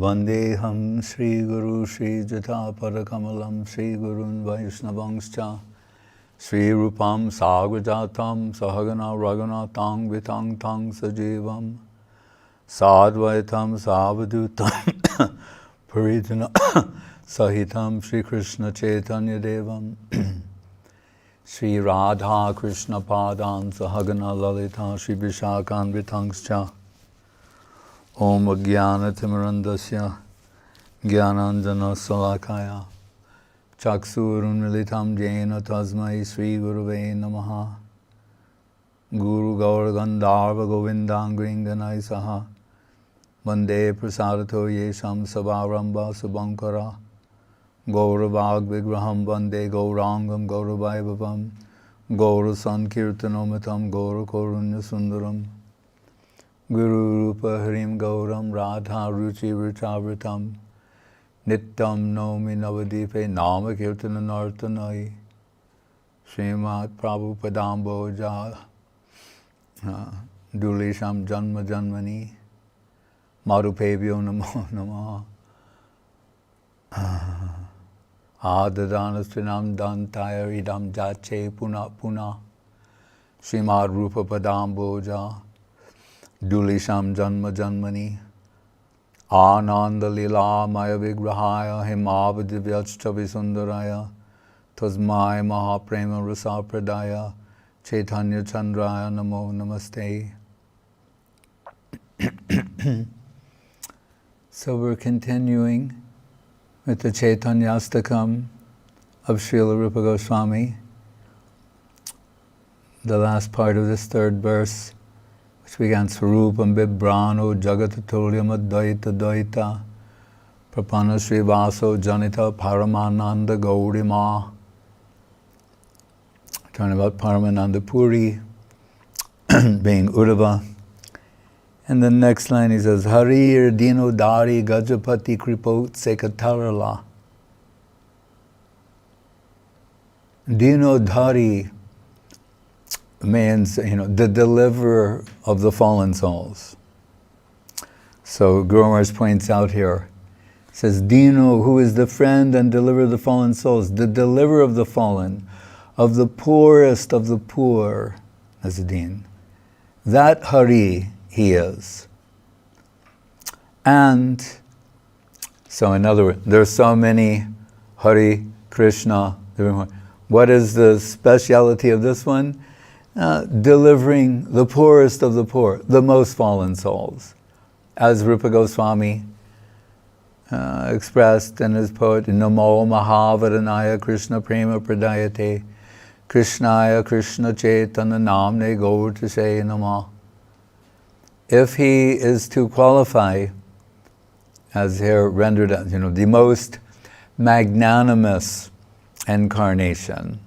Vandeham Sri Guru Sri Jata Parakamalam Sri Gurun Vaishnavangscha Sri Rupam Sagrajatam Sahagana Raghunatang Vitang Tang Sajivam Sadvaitam Savadutam Paritana Sahitam Sri Krishna Chaitanya Devam Sri Radha Krishna Padan Sahagana Lalita Sri Vishakan Vitangscha Om Jnana Timirandasya Jnananjana Salakaya Chaksurun Militam Jena Tasmai Sri Guruve Namaha Guru Gaur Gandharva Govindangringanai Saha Vande Prasadato Yesham Savaramba Subankara Gauravag Vigraham Vande Gaurangam Gauravaivavam Gaura Sankirtanomatam Gaura Korunya Sundaram Guru Rupa Harim Gauram Radha Ruchi Vrichavritam Nittam Nomi Navadipe Nama Kirtana Nartanai Srimat Prabhupadam Boja Dulisham Janma Janmani Marupevyo Namo Adadanastrinam Dantaya Idam Jache Puna Puna Srimad Rupa Padam Boja Dulisham Janma Janmani Ananda Lila Maya Vigrahaya Himavadivyachchavi Sundaraya Tasmai Mahaprema Rasa Pradaya Chaitanya Chandraya Namo Namaste. So we're continuing with the Chaitanyashtakam of Srila Rupa Goswami, the last part of this third verse, which began Sarupam Bibrano Jagatatulyam Advaita Dvaita Prapana Srivaso Janita Paramananda Gaurima. Talking about Paramananda Puri being Uddhava. And the next line he says, Harir Dino Dari Gajapati Kripot Sekatarala. Dino Dari means, the deliverer of the fallen souls. So Guru Maharaj points out here, says, Dino, who is the friend and deliverer of the fallen souls, the deliverer of the fallen, of the poorest of the poor, as a Deen. That Hari he is. And so in other words, there are so many Hari, Krishna. What is the speciality of this one? Delivering the poorest of the poor, the most fallen souls. As Rupa Goswami expressed in his poetry, Namo Mahavaranaya Krishna Prema Pradayate Krishnaya Krishna Chaitanya Namne Gaurtashe Namah. If he is to qualify, as here rendered as, the most magnanimous incarnation,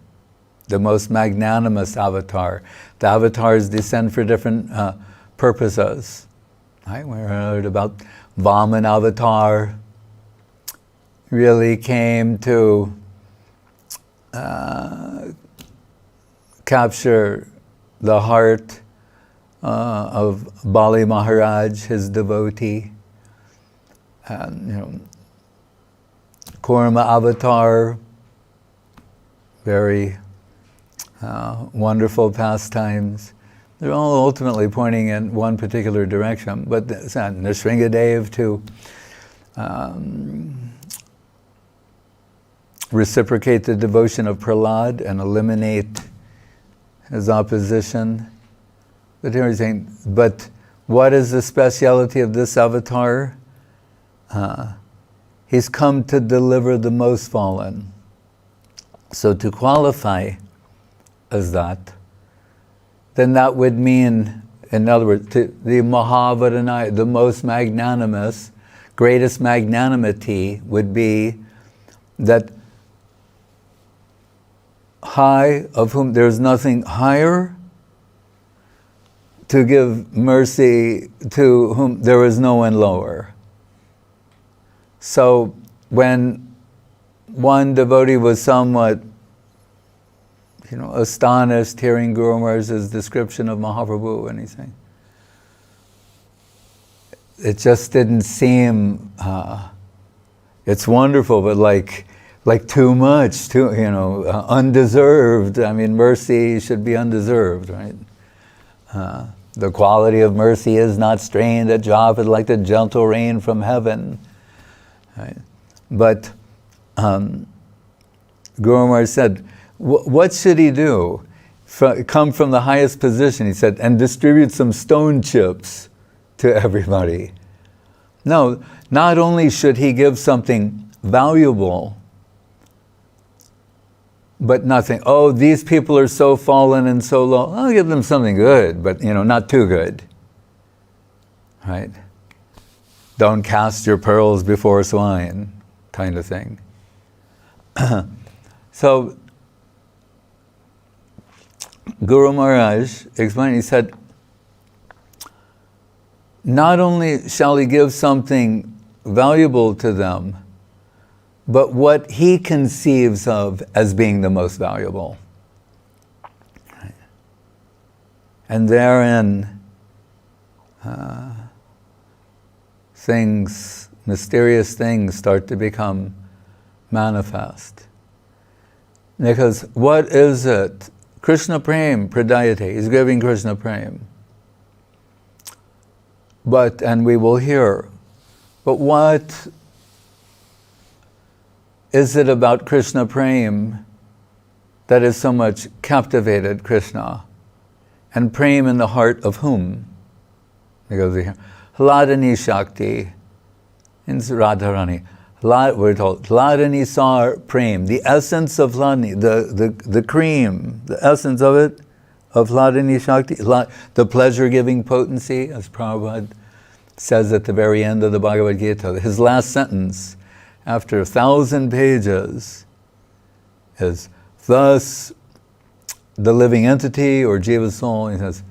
the most magnanimous avatar. The avatars descend for different purposes. Right? We heard about Vaman avatar, really came to capture the heart of Bali Maharaj, his devotee. And, Kurma avatar, very wonderful pastimes. They're all ultimately pointing in one particular direction, but Nrsingadev to reciprocate the devotion of Prahlad and eliminate his opposition. But here he's saying, but what is the speciality of this avatar? He's come to deliver the most fallen. So to qualify as that, then that would mean, in other words, the Mahavaranaya, the most magnanimous, greatest magnanimity would be that high, of whom there is nothing higher, to give mercy to whom there is no one lower. So when one devotee was somewhat astonished hearing Guru Maharaj's description of Mahaprabhu, and he's saying, it just didn't seem, it's wonderful, but like too much, undeserved. I mean, mercy should be undeserved, right? The quality of mercy is not strained at Java like the gentle rain from heaven. Right? But Guru Maharaj said, what should he do? Come from the highest position, he said, and distribute some stone chips to everybody. No, not only should he give something valuable, but nothing. Oh, these people are so fallen and so low. I'll give them something good, but not too good. Right? Don't cast your pearls before swine, kind of thing. So, Guru Maharaj explained, he said, not only shall he give something valuable to them, but what he conceives of as being the most valuable. And therein, mysterious things start to become manifest. Because what is it? Krishna Prem, Pradayate, he's giving Krishna Prem. And we will hear, but what is it about Krishna Prem that has so much captivated Krishna? And Prem in the heart of whom? He goes here, Hladani Shakti, in Radharani. We're told, Hladani Sar Prem, the essence of Hladani, the cream, the essence of it, of Hladani Shakti, the pleasure-giving potency, as Prabhupada says at the very end of the Bhagavad Gita. His last sentence, after 1,000 pages, is, thus the living entity or Jiva soul, he says,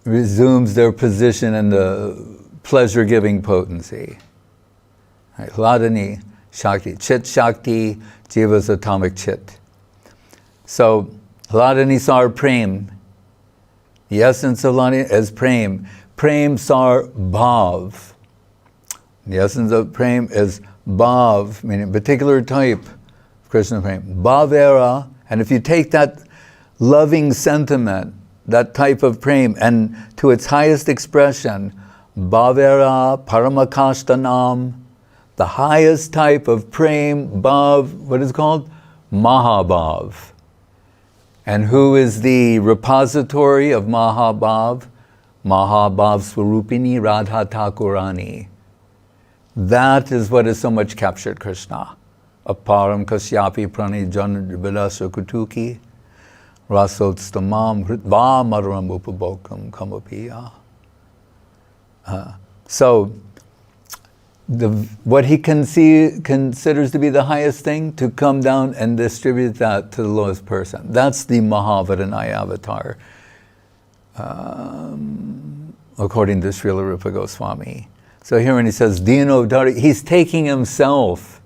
resumes their position in the pleasure-giving potency. Right? Hladani Shakti, Chit Shakti, Jiva's atomic chit. So, Hladani Sar Prem, the essence of Hladani is Prem. Prem Sar Bhav. The essence of Prem is Bhav, meaning particular type of Krishna Prem. Bhavera, and if you take that loving sentiment, that type of Prem, and to its highest expression, Bhavera Paramakashtanam, the highest type of Prem, Bhav, what is it called? Mahabhav. And who is the repository of Mahabhav? Mahabhav Swarupini Radha Thakurani. That is what has so much captured Krishna. Aparam Kasyapi Prani Janvidasa Kutuki Rasotstamam Hritva Madaram Upabokam Kamapiya. So, what he considers to be the highest thing, to come down and distribute that to the lowest person. That's the Mahavadanaya avatar, according to Srila Rupa Goswami. So here when he says, Dino Dari, he's taking himself.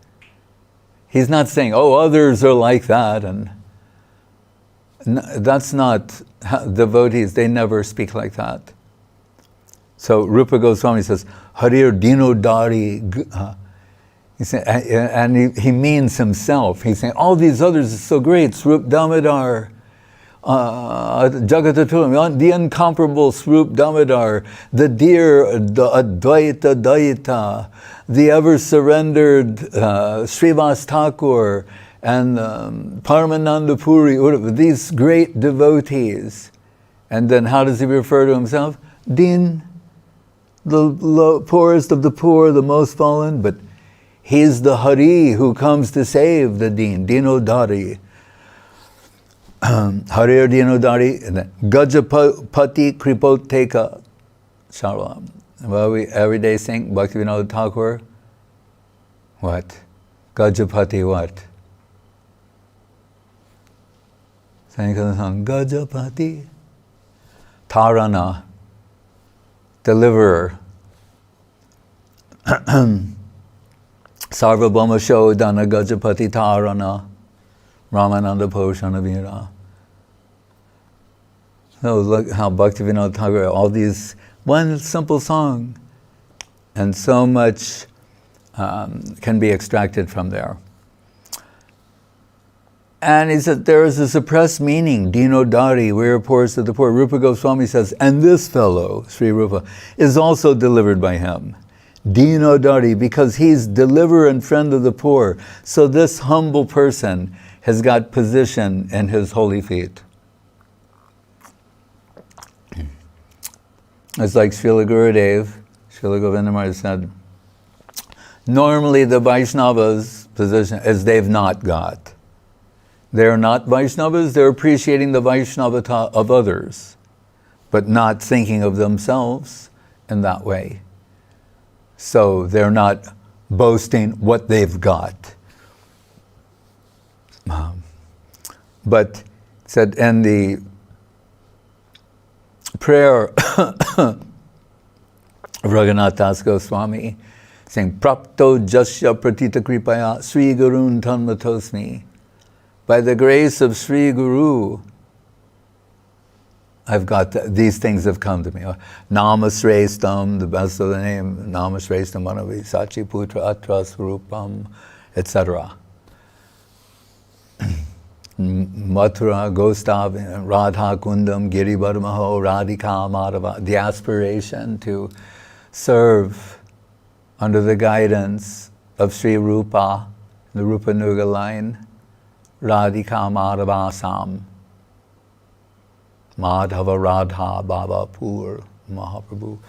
He's not saying, oh, others are like that. And that's not, devotees, they never speak like that. So Rupa Goswami says, Harir Dino Dari, and he means himself. He's saying, all these others are so great, Swarup Damodar, Jagatatulam, the incomparable Swarup Damodar, the dear, the Advaita Daita, the ever-surrendered Srivas Thakur, and Paramananda Puri, these great devotees. And then how does he refer to himself? Din, the poorest of the poor, the most fallen, but he's the Hari who comes to save the Din, Dinodari. Harir Dinodari, Gajapati Kripoteka Sharlam. Well, we every day sing Bhaktivinoda Thakur. What? Gajapati what? Saying the song, Gajapati Tarana, deliverer. Sarvabhauma Shodhana Gajapati Tarana Ramananda Poshana Vira. So look how Bhaktivinoda Thakur, all these One simple song. And so much can be extracted from there. And he said, there is a suppressed meaning, Dino Dari, we are poorest of the poor. Rupa Goswami says, and this fellow, Sri Rupa, is also delivered by him. Dino Dari, because he's deliverer and friend of the poor. So this humble person has got position in his holy feet. It's like Srila Gurudev, Srila Govinda Maharaj said, normally the Vaishnava's position is they've not got. They're not Vaishnavas, they're appreciating the Vaishnavata of others, but not thinking of themselves in that way. So they're not boasting what they've got. But it said in the prayer of Raghunath Das Goswami, saying, Prapto Jasya Pratita Kripaya Sri Gurun Tanmatosmi. By the grace of Sri Guru, I've got these things have come to me. Namasrestam, the best of the name, Namasrestam Manavi, Sachi Putra Atra Swarupam, etc. Mathura, Gostav, Radha Kundam, Giri Barmaho, Radhika Madhava, the aspiration to serve under the guidance of Sri Rupa, the Rupa Nuga line, Radhika Madhava Sam, Madhava Radha Baba Pur Mahaprabhu.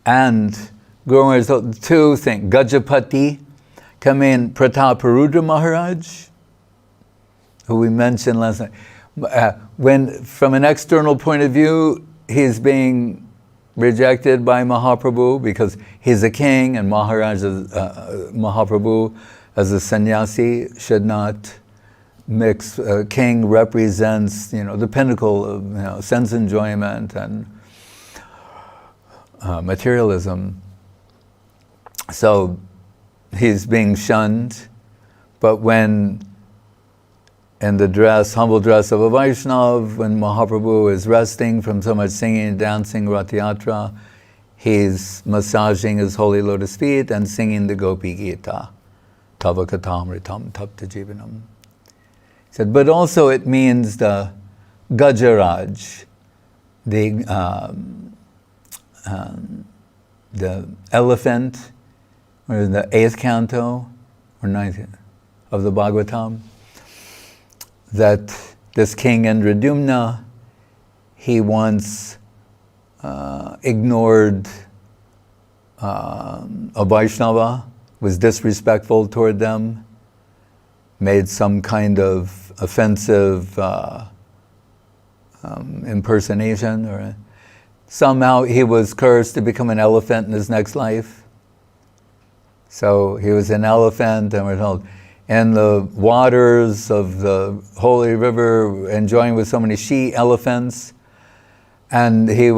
And Guru Maharaj, two things, Gajapati, come in Prataparudra Maharaj, who we mentioned last night. When, from an external point of view, he's being rejected by Mahaprabhu because he's a king, and Mahaprabhu, as a sannyasi, should not mix. A king represents, the pinnacle of sense enjoyment and materialism. So he's being shunned, but when in the humble dress of a Vaishnav, when Mahaprabhu is resting from so much singing and dancing Rath Yatra, he's massaging his holy lotus feet and singing the Gopi Gita, Tava Katamritam Tapta Jivanam. He said, but also it means the Gajaraj, the elephant, or in the 8th canto, or 9th of the Bhagavatam, that this king Indradumna, he once ignored a Vaishnava, was disrespectful toward them, made some kind of offensive impersonation, or somehow he was cursed to become an elephant in his next life. So he was an elephant, and we're told, in the waters of the holy river, enjoying with so many she-elephants, and he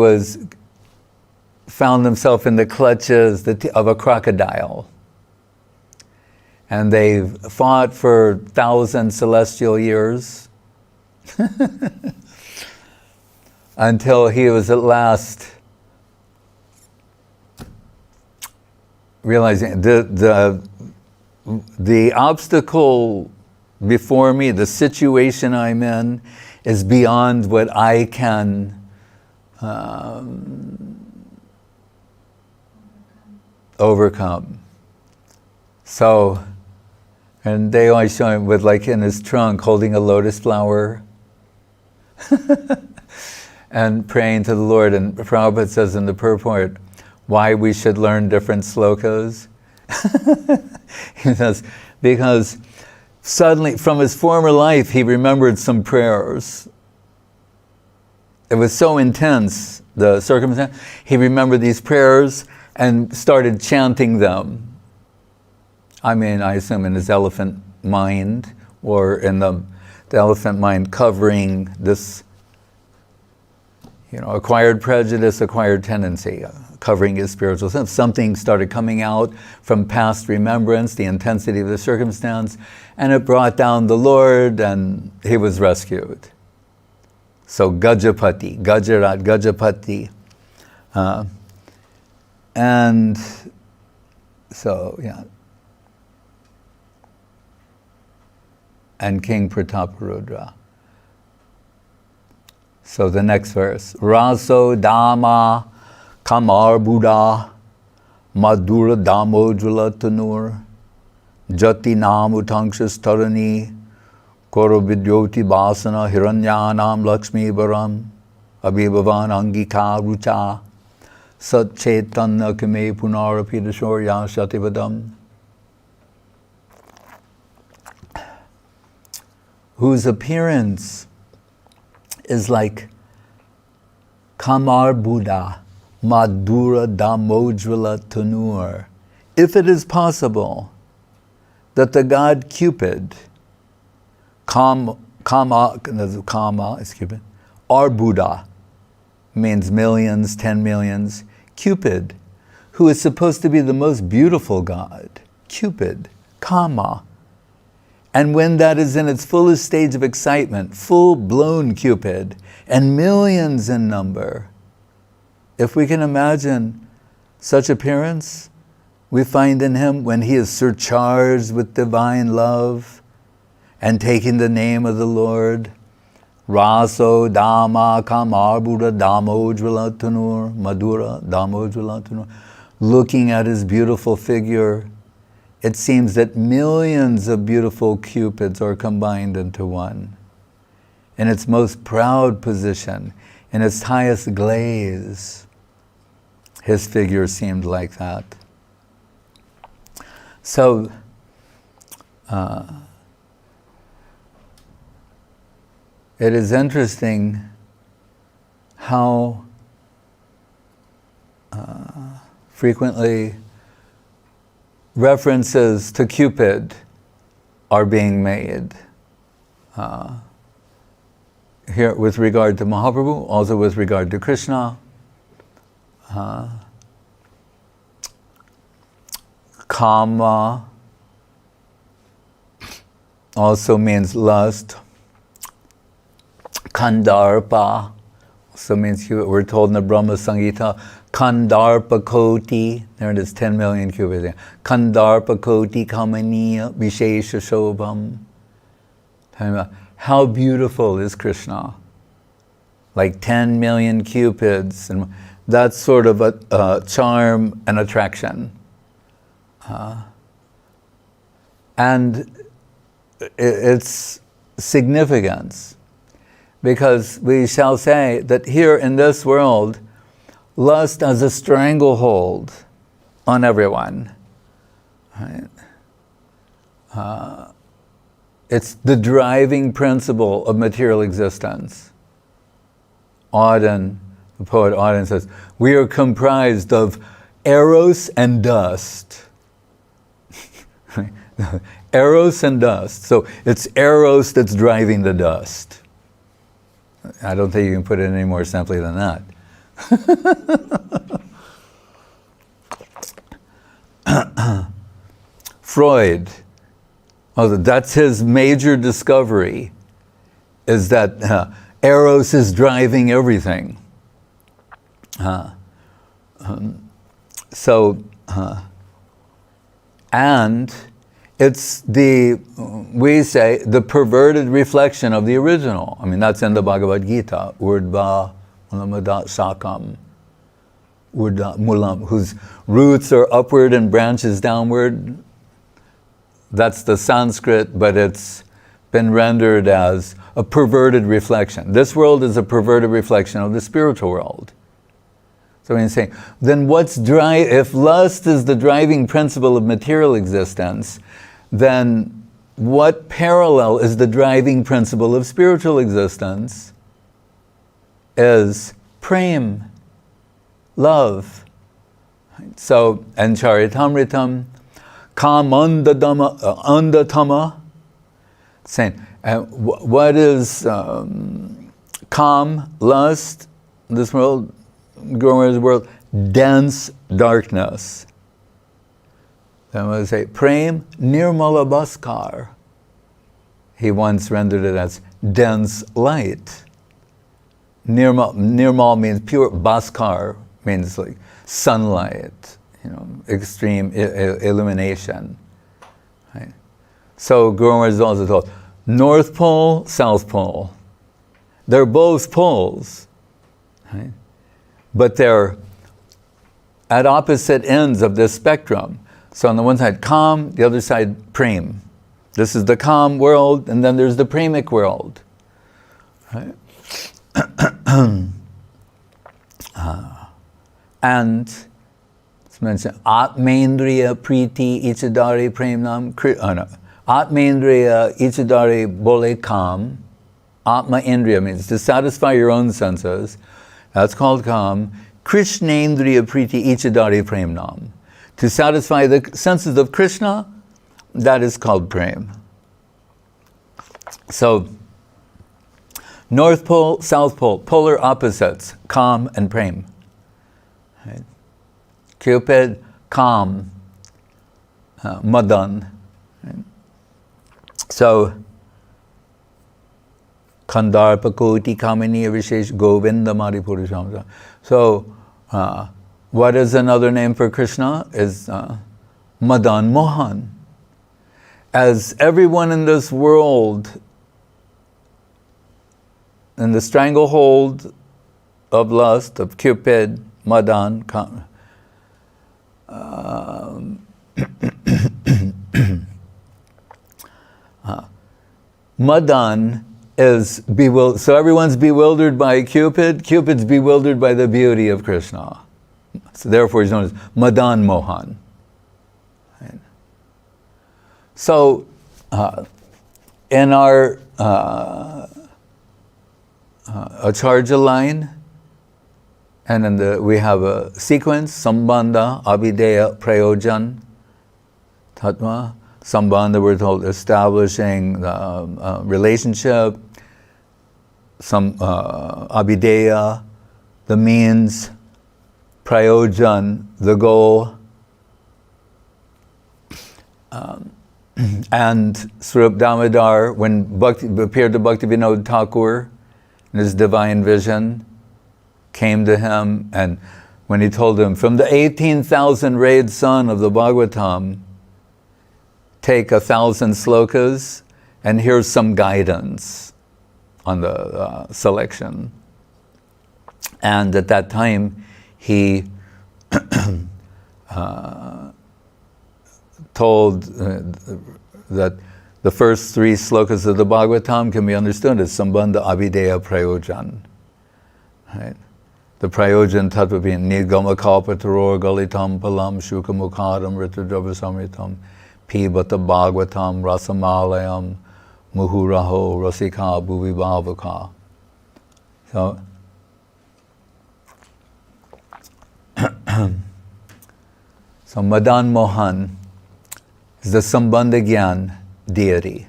found himself in the clutches of a crocodile. And they fought for 1,000 celestial years until he was at last realizing the obstacle before me, the situation I'm in, is beyond what I can overcome. So, and they always show him with, like, in his trunk, holding a lotus flower and praying to the Lord. And Prabhupada says in the purport, why we should learn different slokas. He says, because suddenly, from his former life, he remembered some prayers. It was so intense, the circumstance. He remembered these prayers and started chanting them. I mean, I assume in his elephant mind, or in the elephant mind covering this, acquired prejudice, acquired tendency, covering his spiritual sense. Something started coming out from past remembrance, the intensity of the circumstance, and it brought down the Lord, and he was rescued. So Gajapati, Gajarat, Gajapati. And so, yeah. And King Prataparudra. So the next verse. Raso Dama Kamar Buddha Madhura Damojula Tanur Jati Nam Utangshas Tarani Koro Vidyoti Basana Hiranyanam Lakshmi Varam Abhibavan Angika Rucha Sat Chaitanya Kame Punarapidashorya Shativadam, whose appearance is like Kamar Buddha, Madhura Damojvala Tanur. If it is possible that the god Cupid, Kama, or Buddha, means millions, 10 millions, Cupid, who is supposed to be the most beautiful god, Cupid, Kama. And when that is in its fullest stage of excitement, full-blown Cupid, and millions in number, if we can imagine such appearance, we find in him when he is surcharged with divine love and taking the name of the Lord, Raso Dama Kamar Buddha Damojvala Tanur, Madhura Damojvala Tanur, looking at his beautiful figure, it seems that millions of beautiful cupids are combined into one. In its most proud position, in its highest glaze, his figure seemed like that. So, it is interesting how frequently references to Cupid are being made. Here with regard to Mahaprabhu, also with regard to Krishna. Kama also means lust. Kandarpa also means, we're told in the Brahma Samhita, Kandarpa Koti, there it is, 10 million cupids. Kandarpa Koti Kamaniya Vishesha Shobham. Talking about how beautiful is Krishna. Like 10 million cupids. And that's sort of a charm and attraction. And its significance, because we shall say that here in this world, lust has a stranglehold on everyone. Right? It's the driving principle of material existence. Auden, the poet Auden says, we are comprised of eros and dust. Eros and dust. So it's eros that's driving the dust. I don't think you can put it any more simply than that. Freud, that's his major discovery, is that eros is driving everything. And it's we say, the perverted reflection of the original. I mean, that's in the Bhagavad Gita, Urdhva Mulamudat Sakam, Urdhva Mulam, whose roots are upward and branches downward. That's the Sanskrit, but it's been rendered as a perverted reflection. This world is a perverted reflection of the spiritual world. So we're saying, then if lust is the driving principle of material existence, then what parallel is the driving principle of spiritual existence? Is prem, love. So, and Charitamritam, Kamandatama, saying, what is kam, lust, this world, Gora's world, dense darkness. Then we'll say, Prem Nirmala Bhaskar. He once rendered it as dense light. Nirmal means pure, Bhaskar means like sunlight, extreme illumination. Right? So Guru Maharaj is also told, North Pole, South Pole. They're both poles, right? But they're at opposite ends of this spectrum. So on the one side, Kam, the other side, Prem. This is the Kam world, and then there's the Premic world. Right? And let's mention Atmendriya Priti Ichadari Premnam. Atmendriya Ichadari Bole Kam. Atma Indriya means to satisfy your own senses. That's called Kam. Krishnendriya Priti Ichadari Premnam. To satisfy the senses of Krishna, that is called Prem. So, North Pole, South Pole, polar opposites, Kam and Prem. Right? Cupid, Kam, Madan. Right? So, Kandarpakoti Kamini Vishesh Govinda Maripurisham. So, what is another name for Krishna? Is Madan Mohan. As everyone in this world, in the stranglehold of lust, of Cupid, Madan, Madan is bewildered. So everyone's bewildered by Cupid. Cupid's bewildered by the beauty of Krishna. So therefore he's known as Madan Mohan. Right? So in our Acharya line, and in we have a sequence, Sambandha, Abhideya, Prayojan, Tatma. Sambandha, we're told, establishing the relationship. Abhideya, the means. Prayojan, the goal. And Swarup Damodar, when appeared to Bhaktivinoda Thakur in his divine vision, came to him, and when he told him, from the 18,000 raid son of the Bhagavatam, take 1,000 slokas, and here's some guidance on the selection. And at that time, he told that the first 3 slokas of the Bhagavatam can be understood as Sambandha, Abhideya, Prayojan. Right? The Prayojan tattva being Nidgama Kalpataror Galitam Palam Shukamukharam Ritudravasamitam Pibata Bhagavatam Rasamalayam Muhuraho Rasika Bhuvibhavaka. So Madan Mohan is the Sambandha Gyan deity.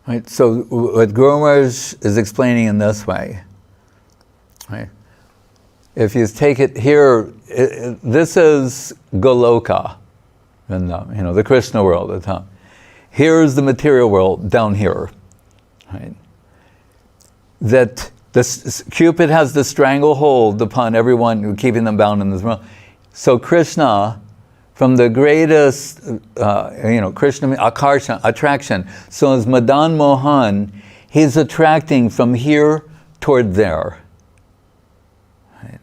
Right? So what Guru Maharaj is explaining in this way, right? If you take it here, this is Goloka, in the Krishna world at the time. Here's the material world down here, right? That Cupid has the stranglehold upon everyone, keeping them bound in this world. So Krishna, from the greatest, Krishna, akarsha, attraction. So as Madan Mohan, he's attracting from here toward there. Right?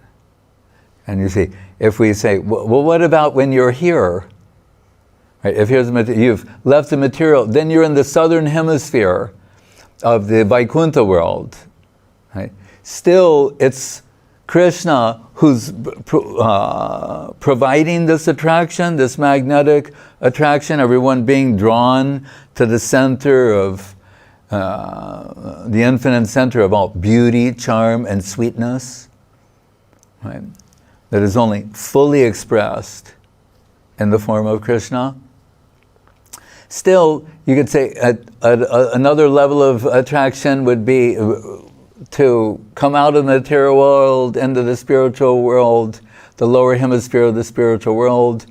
And you see, if we say, well, what about when you're here? Right? If you've left the material, then you're in the southern hemisphere of the Vaikuntha world. Right? Still, it's Krishna who's providing this attraction, this magnetic attraction, everyone being drawn to the center of, the infinite center of all beauty, charm, and sweetness, right? That is only fully expressed in the form of Krishna. Still, you could say another level of attraction would be to come out of the material world into the spiritual world, the lower hemisphere of the spiritual world.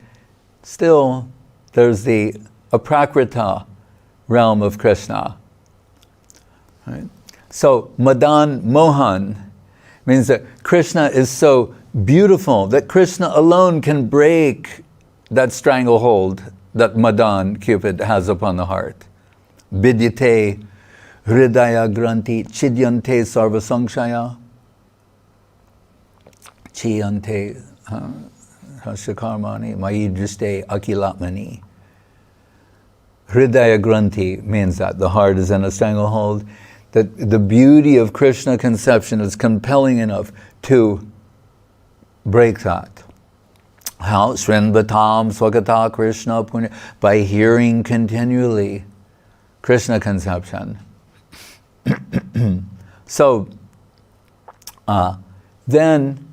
Still, there's the aprakrita realm of Krishna. Right? So Madan Mohan means that Krishna is so beautiful that Krishna alone can break that stranglehold that Madan, Cupid, has upon the heart. Vidyate hridaya granti chidyante sarva samshaya chiyante hashakarmani maidriste akilatmani. Hridaya granti means that the heart is in a stranglehold, that the beauty of Krishna conception is compelling enough to break that. How? Srinvatam swagata Krishna punya, by hearing continually Krishna conception. So, then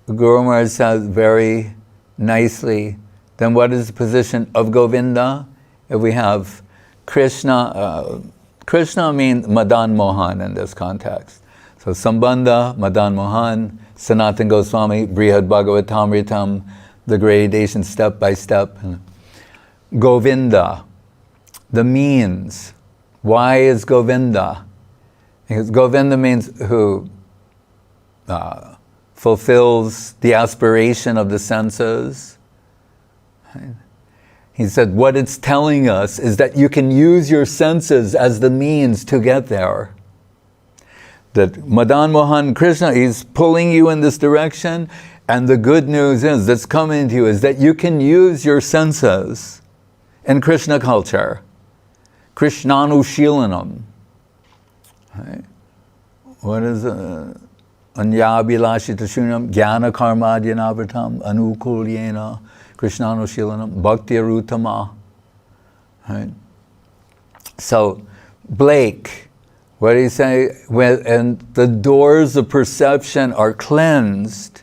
Guru Maharaj says very nicely, then what is the position of Govinda? If we have Krishna, Krishna means Madan Mohan in this context. So Sambandha, Madan Mohan, Sanatana Goswami, Brihad Bhagavatamritam, the gradation step by step. Govinda, the means. Why is Govinda? Because Govinda means who fulfills the aspiration of the senses. Right? He said what it's telling us is that you can use your senses as the means to get there. That Madan Mohan Krishna is pulling you in this direction, and the good news is that's coming to you is that you can use your senses in Krishna culture. Krishnanushilanam. Right? What is Anyabhilashita Shunam Jnana Karmadhyanavartam Anukulyena Krishnanushilanam Bhakti Arutama. Right? So, Blake, what did he say? When the doors of perception are cleansed,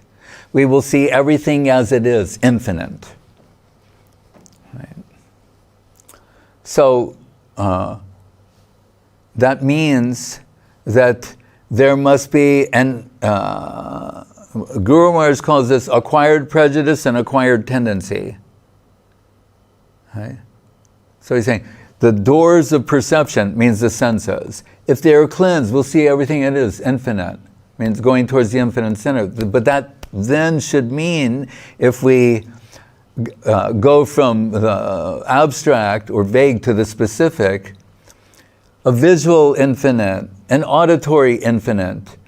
we will see everything as it is, infinite. Right? So, that means that there must be an, Guru Maharaj calls this acquired prejudice and acquired tendency. Right? So he's saying, the doors of perception means the senses. If they are cleansed, we'll see everything it is, infinite. Means going towards the infinite center. But that then should mean, if we go from the abstract or vague to the specific, a visual infinite, an auditory infinite,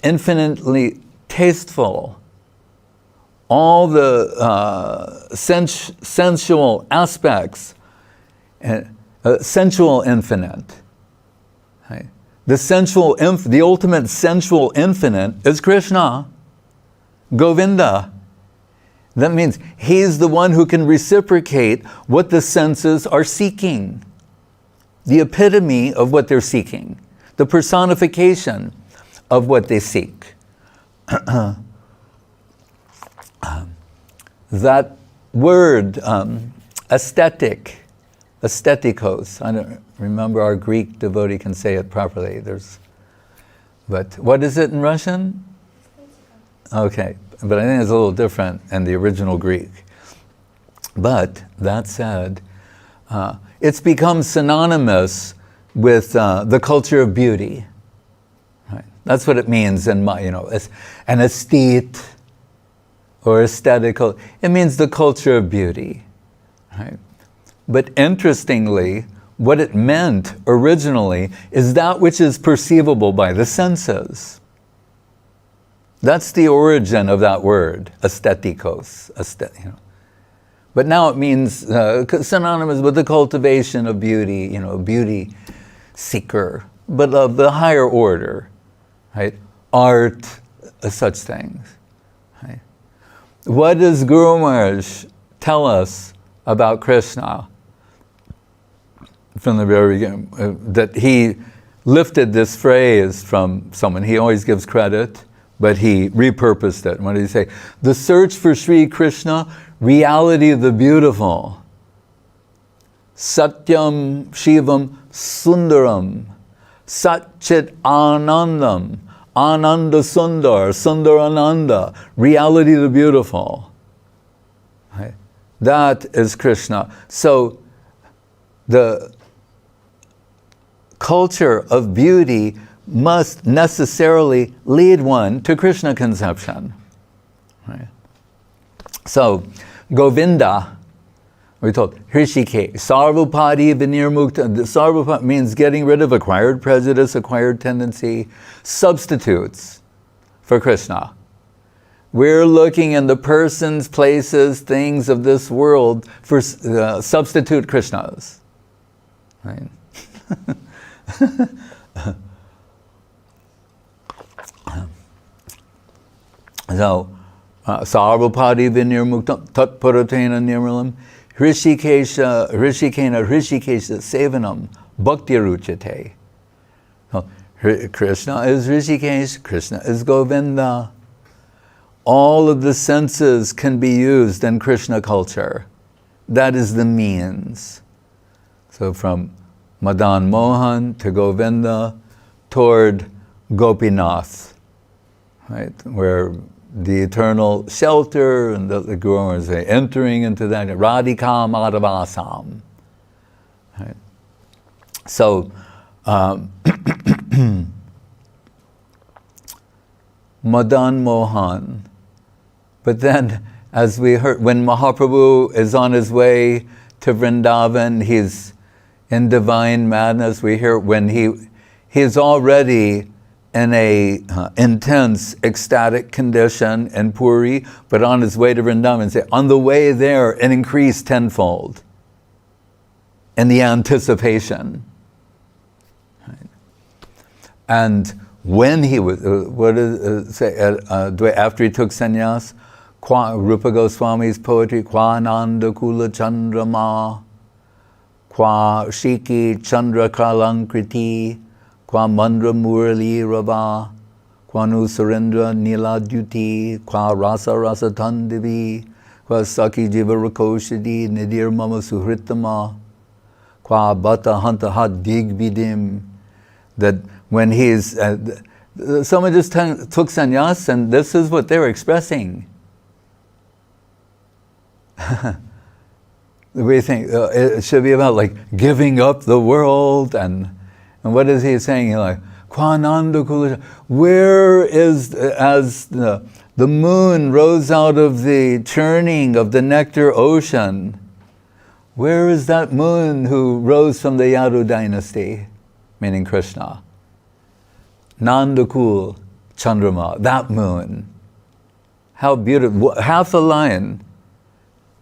infinitely tasteful, all the sensual aspects, sensual infinite. Right? The ultimate sensual infinite is Krishna, Govinda. That means he's the one who can reciprocate what the senses are seeking. The epitome of what they're seeking. The personification of what they seek. That word, aesthetic, aesthetikos, I don't remember our Greek devotee can say it properly. But what is it in Russian? Okay, but I think it's a little different in the original Greek. But that said, it's become synonymous with the culture of beauty. Right? That's what it means in my, an aesthete or aesthetical. It means the culture of beauty. Right? But interestingly, what it meant originally is that which is perceivable by the senses. That's the origin of that word, aesthetikos. But now it means synonymous with the cultivation of beauty, beauty seeker, but of the higher order, right? Art, such things. Right? What does Guru Maharaj tell us about Krishna from the very beginning? That he lifted this phrase from someone. He always gives credit, but he repurposed it. What did he say? The search for Sri Krishna, reality of the beautiful. Satyam Shivam Sundaram. Satchit Anandam. Ananda Sundar. Sundarananda. Reality of the beautiful. Right? That is Krishna. So the culture of beauty must necessarily lead one to Krishna conception. Right? So, Govinda, we told, Hrishikesh, Sarvapadi Vinirmukta. Sarvapadi means getting rid of acquired prejudice, acquired tendency, substitutes for Krishna. We're looking in the persons, places, things of this world for substitute Krishnas. Right? So, Sarvapadi Vinirmukta Tat Paratena Nirmalam Hrishikesha Sevanam Bhakti Ruchate. So, Krishna is Hrishikesh, Krishna is Govinda. All of the senses can be used in Krishna culture. That is the means. So from Madan Mohan to Govinda toward Gopinath, right, where the eternal shelter, and the Guru is entering into that, Radhika Madhavasam. Right? So, Madan Mohan. But then, as we heard, when Mahaprabhu is on his way to Vrindavan, he's in divine madness. We hear when he's already in a intense ecstatic condition in Puri, but on his way to Vrindavan, say, on the way there, it increased tenfold in the anticipation. Right? And when he was, after he took sannyas, Rupa Goswami's poetry, Kwa Nanda Kula Chandrama, Kwa Shiki Chandra Kalankriti, Kwa Mandra Murali Rava, Kwanu Surendra Nila Duti, Kwa Rasa Rasa Tandivi, Kwa Saki Jiva Rakoshadi, Nidir Mama Suhritama, Kwa Bata Hanta Hat Digvidim. That when he's, someone just took sannyas, and this is what they were expressing. We think it should be about like giving up the world, and what is he saying? He's like, Kwananda Kula, where is, as the moon rose out of the churning of the nectar ocean, where is that moon who rose from the Yadu dynasty, meaning Krishna? Nandakul Chandrama, that moon. How beautiful, half a line.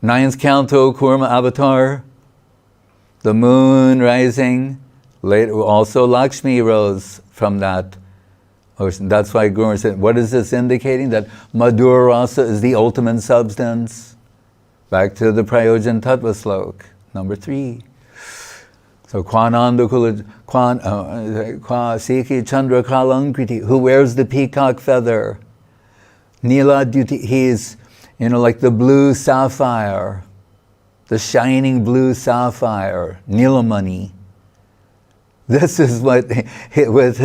Ninth canto, Kurma Avatar, the moon rising. Later, also Lakshmi rose from that ocean. That's why Guru said, what is this indicating? That Madhura Rasa is the ultimate substance. Back to the Prayojan Tattva Slok, number 3. So Kwananda Kula, Kwa Siki Chandra Kalankriti, who wears the peacock feather. Nila Duti, he's, like the blue sapphire, the shining blue sapphire, Nilamani. This is what, with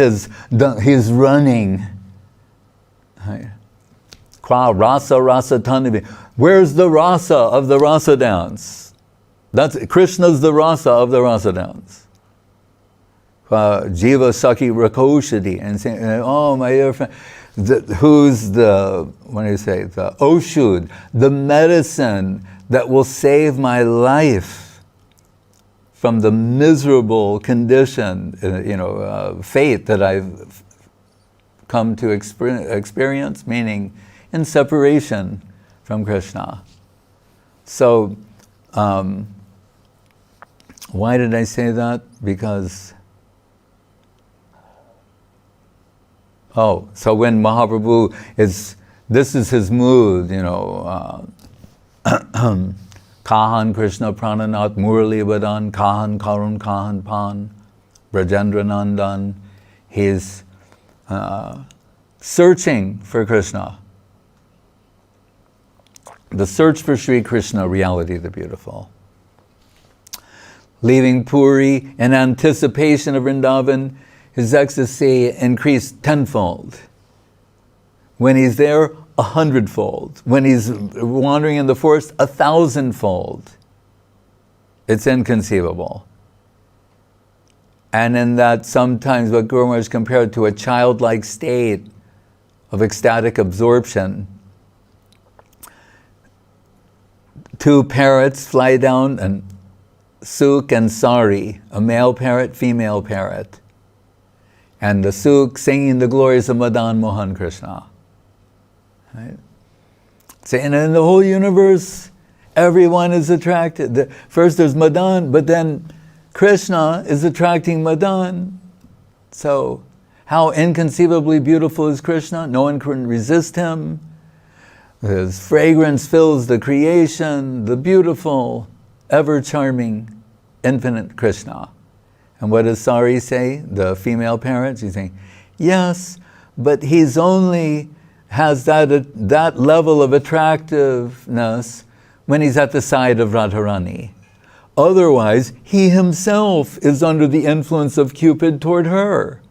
he's running. Kwa Rasa Rasa Tandivi. Where's the rasa of the rasa dance? That's Krishna's the rasa of the rasa dance. Jiva Saki Rakoshadi, and saying, oh my dear friend, who's the, what do you say, the Oshud, the medicine that will save my life from the miserable condition, fate that I've come to experience, meaning in separation from Krishna. So, why did I say that? Because, so when Mahaprabhu this is his mood, Kahan Krishna Prananath Murali Vadan, Kahan Karun Kahan Pan, Brajendra Nandan, he's searching for Krishna. The search for Sri Krishna, reality the beautiful. Leaving Puri in anticipation of Vrindavan, his ecstasy increased tenfold. When he's there, 100-fold. When he's wandering in the forest, 1,000-fold. It's inconceivable. And in that, sometimes what Guru Maharaj compared to a childlike state of ecstatic absorption. Two parrots fly down, and Sukh and Sari, a male parrot, female parrot. And the Sukh singing the glories of Madan Mohan Krishna. Right? So, and in the whole universe, everyone is attracted. First there's Madan, but then Krishna is attracting Madan. So, how inconceivably beautiful is Krishna? No one can resist him. His fragrance fills the creation, the beautiful, ever-charming, infinite Krishna. And what does Sari say, the female parent? She's saying, yes, but he's only has that level of attractiveness when he's at the side of Radharani. Otherwise, he himself is under the influence of Cupid toward her.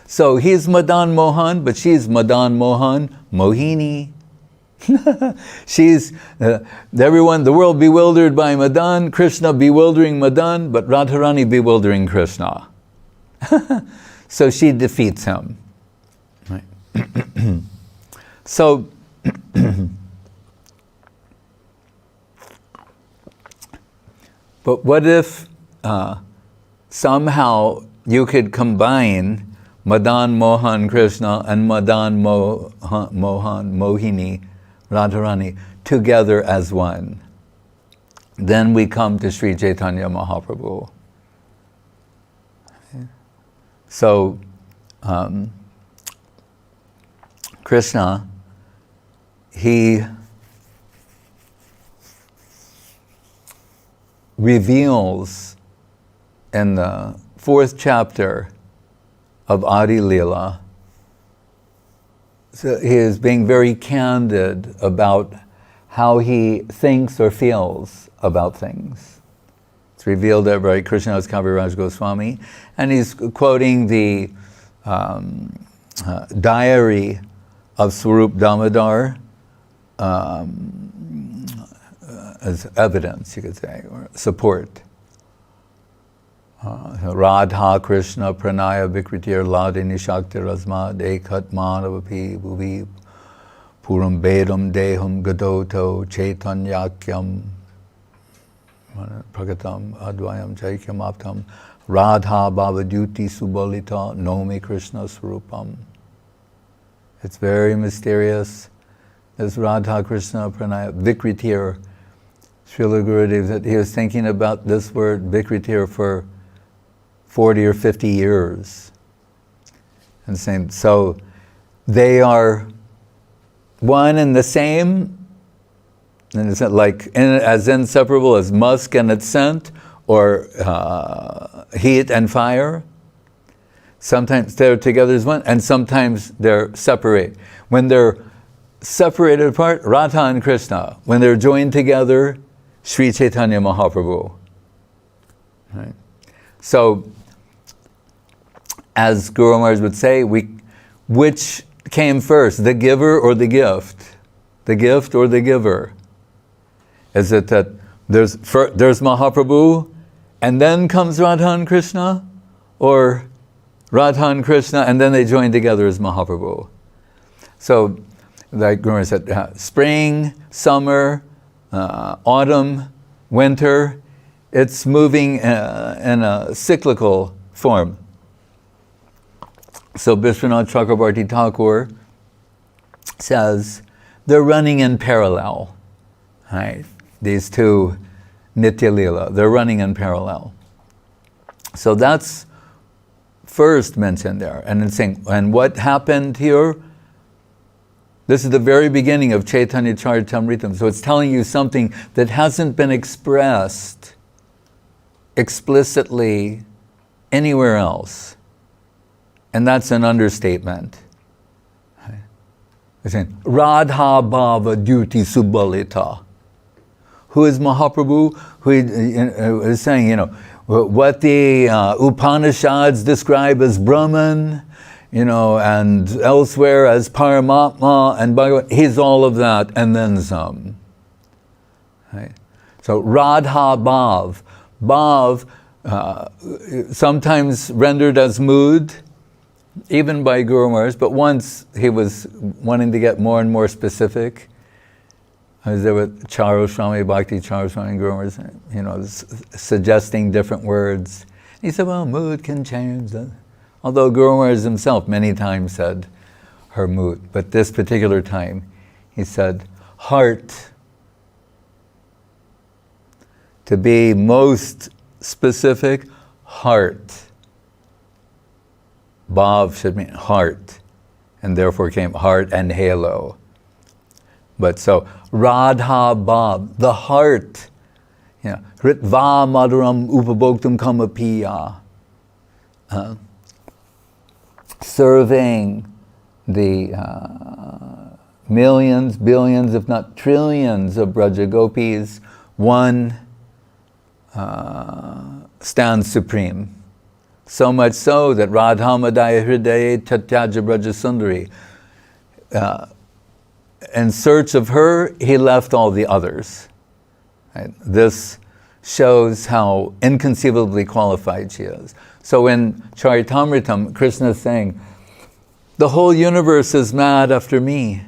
So he's Madan Mohan, but she's Madan Mohan Mohini. She's everyone, the world bewildered by Madan, Krishna bewildering Madan, but Radharani bewildering Krishna. So she defeats him. Right. So but what if somehow you could combine Madan Mohan Krishna and Madan Mohan Mohini Radharani together as one? Then we come to Sri Chaitanya Mahaprabhu. So Krishna, he reveals in the 4th chapter of Adi Leela. So he is being very candid about how he thinks or feels about things. It's revealed there by Krishnadas Kaviraj Goswami, and he's quoting the diary of Swarup Damodar as evidence, you could say, or support. Radha Krishna Pranaya Vikritir Ladini Shakti Rasmad Ekat Manavapi Bhuvi Puram Bedam Deham Gadoto Chaitanyakyam Pragatam Advayam Chaikyam Aptam Radha Bhavadyuti Subalita Nomi Krishna Swarupam. It's very mysterious. This Radha Krishna Pranaya Vikritir. Srila Gurudev said he was thinking about this word Vikritir for 40 or 50 years. And saying, so they are one and the same, and it's like as inseparable as musk and its scent, or heat and fire. Sometimes they're together as one, and sometimes they're separate. When they're separated apart, Radha and Krishna. When they're joined together, Sri Chaitanya Mahaprabhu. Right? So, as Guru Maharaj would say, which came first, the giver or the gift? The gift or the giver? Is it that there's Mahaprabhu and then comes Radha and Krishna? Or Radha and Krishna and then they join together as Mahaprabhu? So, like Guru Maharaj said, spring, summer, autumn, winter, it's moving in a cyclical form. So Vishwanath Chakrabarti Thakur says they're running in parallel, right? These two Nitya Leela, they're running in parallel. So that's first mentioned there. And it's saying, and what happened here? This is the very beginning of Chaitanya Charitamritam. So it's telling you something that hasn't been expressed explicitly anywhere else. And that's an understatement. It's saying, Radha Bhava Duty Subalita. Who is Mahaprabhu? Who is saying, what the Upanishads describe as Brahman, and elsewhere as Paramatma and Bhagavan. He's all of that and then some. Right? So Radha Bhav. Bhav, sometimes rendered as mood, even by Guru Maharaj, but once he was wanting to get more and more specific. I was there with Charu Swami, Bhakti Charu Swami, and Guru Maharaj, suggesting different words. He said, well, mood can change. Although Guru Maharaj himself many times said her mood, but this particular time, he said, heart. To be most specific, heart. Bhav should mean heart, and therefore came heart and halo. But so, Radha Bhav, the heart, Ritva Madhuram Upabhoktam Kamapiya, serving the millions, billions, if not trillions of Braja Gopis, one stands supreme. So much so that Radha Madaya Hridaye Tatyaja Braja Sundari, in search of her, he left all the others. Right? This shows how inconceivably qualified she is. So in Charitamritam, Krishna is saying, the whole universe is mad after me.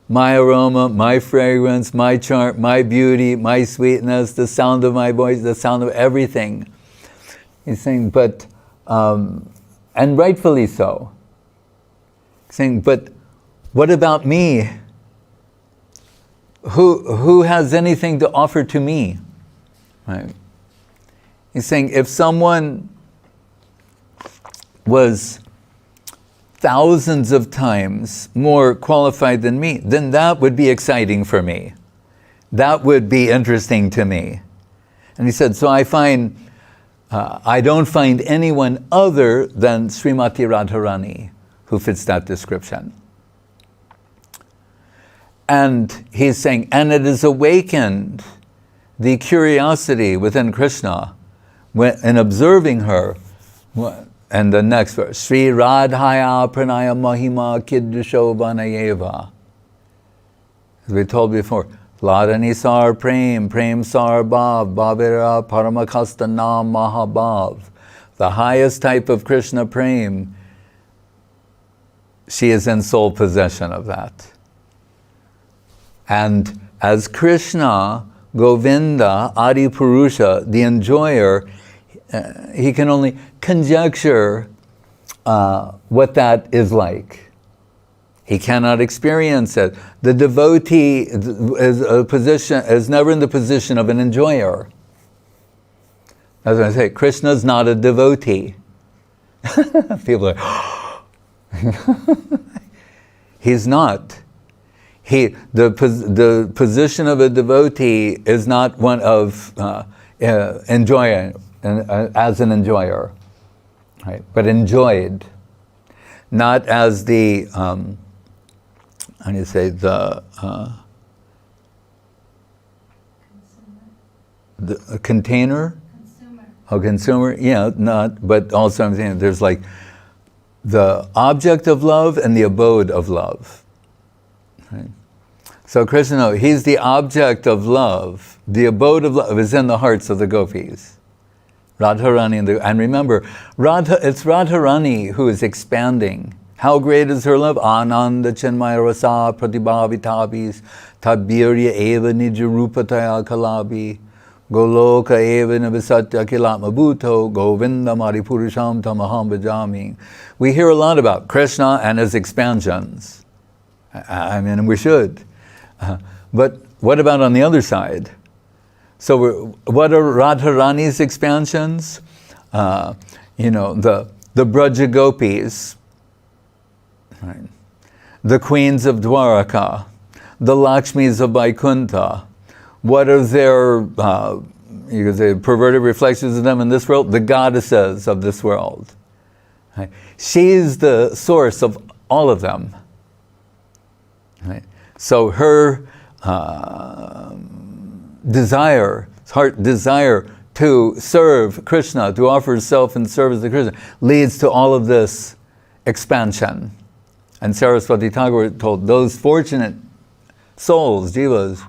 My aroma, my fragrance, my charm, my beauty, my sweetness, the sound of my voice, the sound of everything. He's saying, but, and rightfully so. He's saying, but what about me? Who has anything to offer to me? Right? He's saying, if someone was thousands of times more qualified than me, then that would be exciting for me. That would be interesting to me. And he said, so I don't find anyone other than Srimati Radharani who fits that description. And he's saying, and it has awakened the curiosity within Krishna in observing her. And the next verse, Sri Radhaya Pranaya Mahima Kiddusho Vanayeva. As we told before, Ladani Sar Prem, Prem Sar Bhav, Bhavira Paramakasta Nam Mahabhav. The highest type of Krishna Prem, she is in sole possession of that. And as Krishna, Govinda, Adi Purusha, the enjoyer, he can only conjecture what that is like. He cannot experience it. The devotee is never in the position of an enjoyer. That's what I say, Krishna's not a devotee. People are, he's not. The position of a devotee is not one of enjoying, as an enjoyer, right? But enjoyed, not as the, how do you say, the container? Consumer. Oh, consumer, yeah, not, but also I'm saying there's like the object of love and the abode of love. Right? So Krishna, he's the object of love. The abode of love is in the hearts of the gopis. Radharani, and remember, it's Radharani who is expanding. How great is her love? Ananda Chinmaya Rasa Pratibhavitabis Tabirya Eva Nijarupataya Kalabi Goloka Eva Navisatya Kilatma Bhuto Govinda Maripurusham Tamaham Bhajami. We hear a lot about Krishna and his expansions. I mean, we should. But what about on the other side? So what are Radharani's expansions? The Braja Gopis, right? The queens of Dwaraka, the Lakshmis of Vaikuntha. What are their, you could say, perverted reflections of them in this world? The goddesses of this world. Right? She's the source of all of them. Right? So her heart desire to serve Krishna, to offer herself in service to Krishna, leads to all of this expansion. And Saraswati Thakur told those fortunate souls, jivas,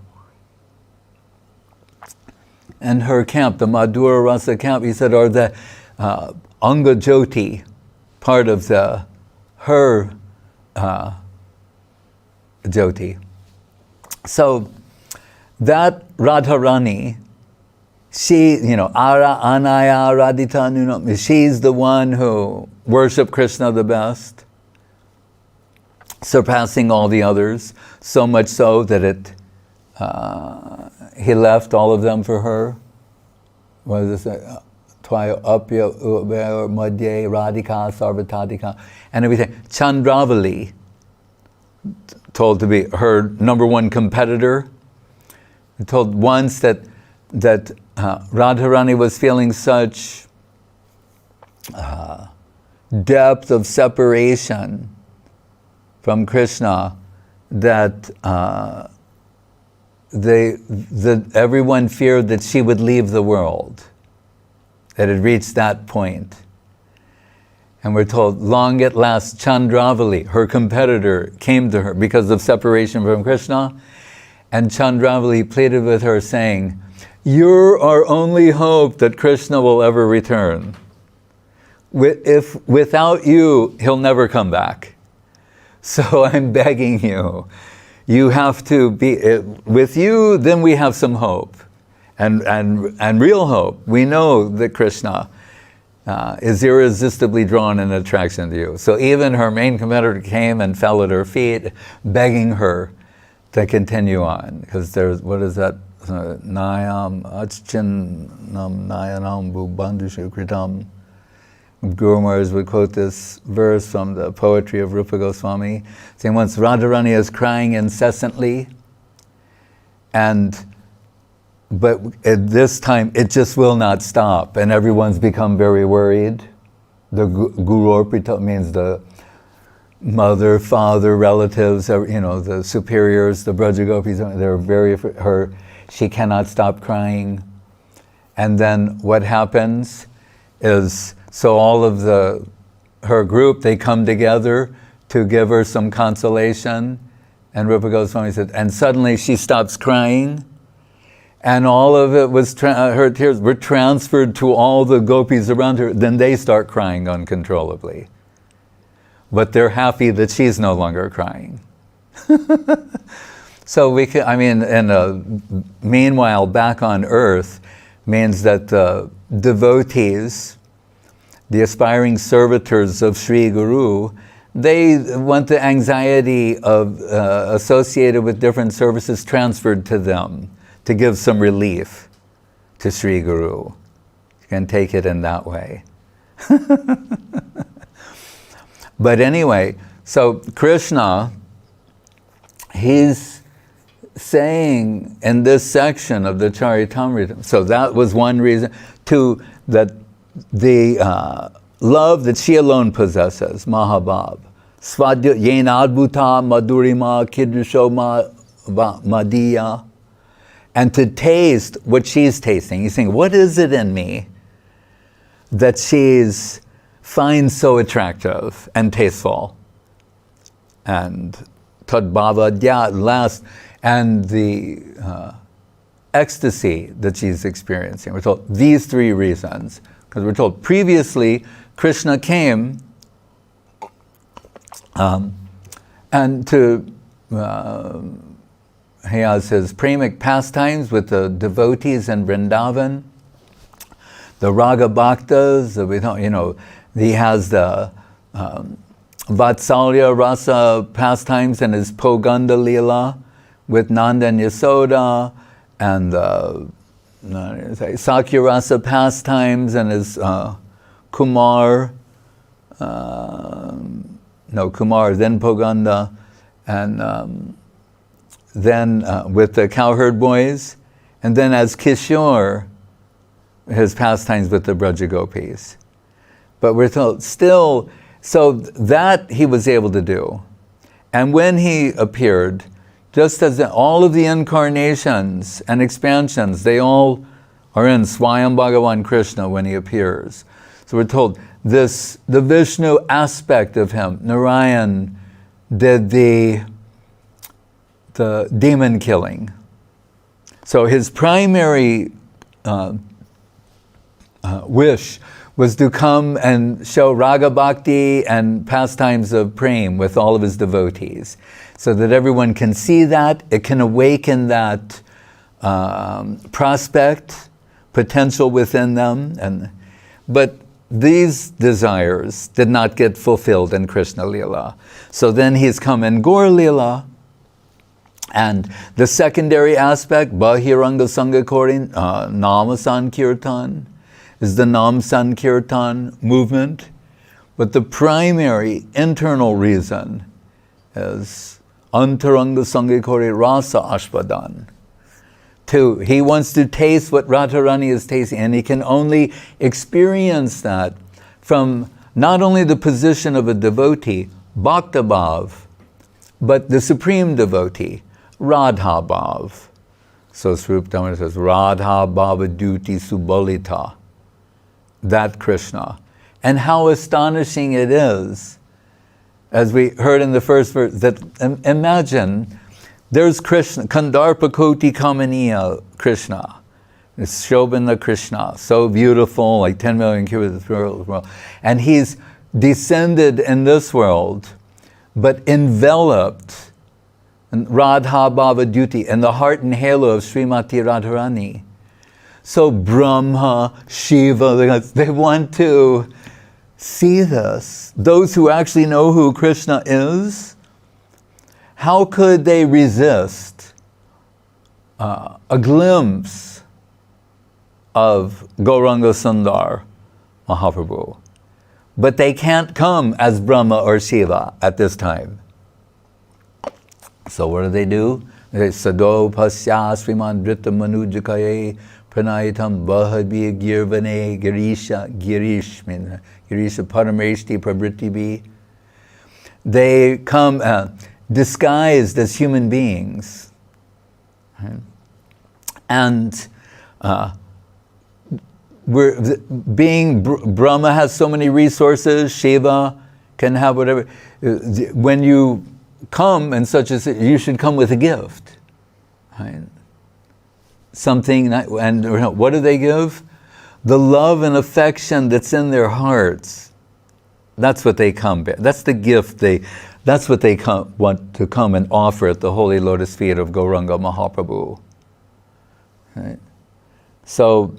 and her camp, the Madhura Rasa camp, he said, are the Anga Jyoti, part of her Jyoti. So that Radharani, she, Ara Anaya Radhita Nunam, she's the one who worshiped Krishna the best, surpassing all the others, so much so that he left all of them for her. What does it say? Tvaya Apya Uber Madhye Radhika Sarvatadika and everything. Chandravali, told to be her number one competitor, told once that Radharani was feeling such depth of separation from Krishna that everyone feared that she would leave the world. That had reached that point. And we're told, long at last, Chandravali, her competitor, came to her because of separation from Krishna. And Chandravali pleaded with her saying, you're our only hope that Krishna will ever return. If without you, he'll never come back. So I'm begging you, you have to be, with you, then we have some hope. And real hope. We know that Krishna is irresistibly drawn in attraction to you. So even her main competitor came and fell at her feet, begging her to continue on. Because there's, what is that? Nayam Achchinam Nayanam Bhubandhu Kritam. Guru Maharaj would quote this verse from the poetry of Rupa Goswami, saying once Radharani is crying incessantly, but at this time, it just will not stop, and everyone's become very worried. The Guru Arpita means the mother, father, relatives, the superiors, the Brajagopis, they're very afraid. She cannot stop crying. And then what happens is, so all of her group, they come together to give her some consolation. And Rupa Goswami said, and suddenly she stops crying. And all of it was, her tears were transferred to all the gopis around her. Then they start crying uncontrollably. But they're happy that she's no longer crying. So meanwhile, back on earth means that the devotees, the aspiring servitors of Sri Guru, they want the anxiety of associated with different services transferred to them, to give some relief to Sri Guru. You can take it in that way. But anyway, so Krishna, he's saying in this section of the Charitamrita, so that was one reason, two, that the love that she alone possesses, Mahabhav, Svadya Yena Adbhuta Madhurima Kidrishoma Madhya, and to taste what she's tasting. He's saying, what is it in me that she's finds so attractive and tasteful? And Tadbhavadya, last, and the ecstasy that she's experiencing. We're told these three reasons, because we're told previously Krishna came and he has his pramic pastimes with the devotees in Vrindavan, the Raga Bhaktas, he has the Vatsalya Rasa pastimes and his Poganda Leela with Nanda and Yasoda, and Sakya Rasa pastimes and his Kumar, then Poganda, and then with the cowherd boys, and then as Kishore, his pastimes with the Brajagopis. But we're told still, so that he was able to do. And when he appeared, just as all of the incarnations and expansions, they all are in Swayam Bhagavan Krishna when he appears. So we're told the Vishnu aspect of him, Narayan, did the demon killing. So his primary wish was to come and show Raga Bhakti and pastimes of Prem with all of his devotees, so that everyone can see that, it can awaken that prospect, potential within them. But these desires did not get fulfilled in Krishna Lila. So then he's come in Gaur Lila, and the secondary aspect, Bahiranga Sangha Nama Sankirtan, is the Nam Sankirtan movement. But the primary internal reason is Antaranga Sangha Rasa Ashvadan. He wants to taste what Radharani is tasting, and he can only experience that from not only the position of a devotee, Bhakta Bhav, but the supreme devotee, Radha Bhav. So Swarup Damodar says, Radha Bhava Duti Subalita, that Krishna. And how astonishing it is, as we heard in the first verse, that imagine there's Krishna, Kandarpa Koti Kamaniya Krishna. It's Shobhana Krishna, so beautiful, like 10 million cubits of world. And he's descended in this world, but enveloped in Radha Bhava Duty, in the heart and halo of Srimati Radharani. So Brahma, Shiva, they want to see this. Those who actually know who Krishna is, how could they resist a glimpse of Gauranga Sundar Mahaprabhu? But they can't come as Brahma or Shiva at this time. So what do? They Sado Pasya Sriman Drita Manujakaye Pranayitam Bahadbi Girvane Girisha Parameshti Prabritibi. They come disguised as human beings. Right? And Brahma has so many resources, Shiva can have whatever. When you come and such as you should come with a gift. Right? Something, and what do they give? The love and affection that's in their hearts. That's what they come. That's the gift that's what they want to come and offer at the holy lotus feet of Gauranga Mahaprabhu. Right? So,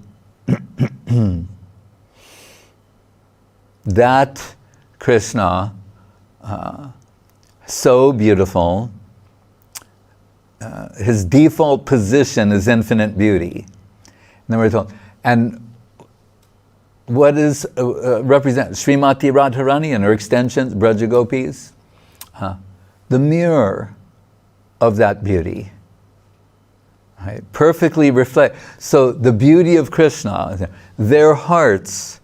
that Krishna, so beautiful, his default position is infinite beauty. And then we're told, and what is represent Srimati Radharani and her extensions, Braja Gopis? The mirror of that beauty. Right? Perfectly reflect. So the beauty of Krishna, their hearts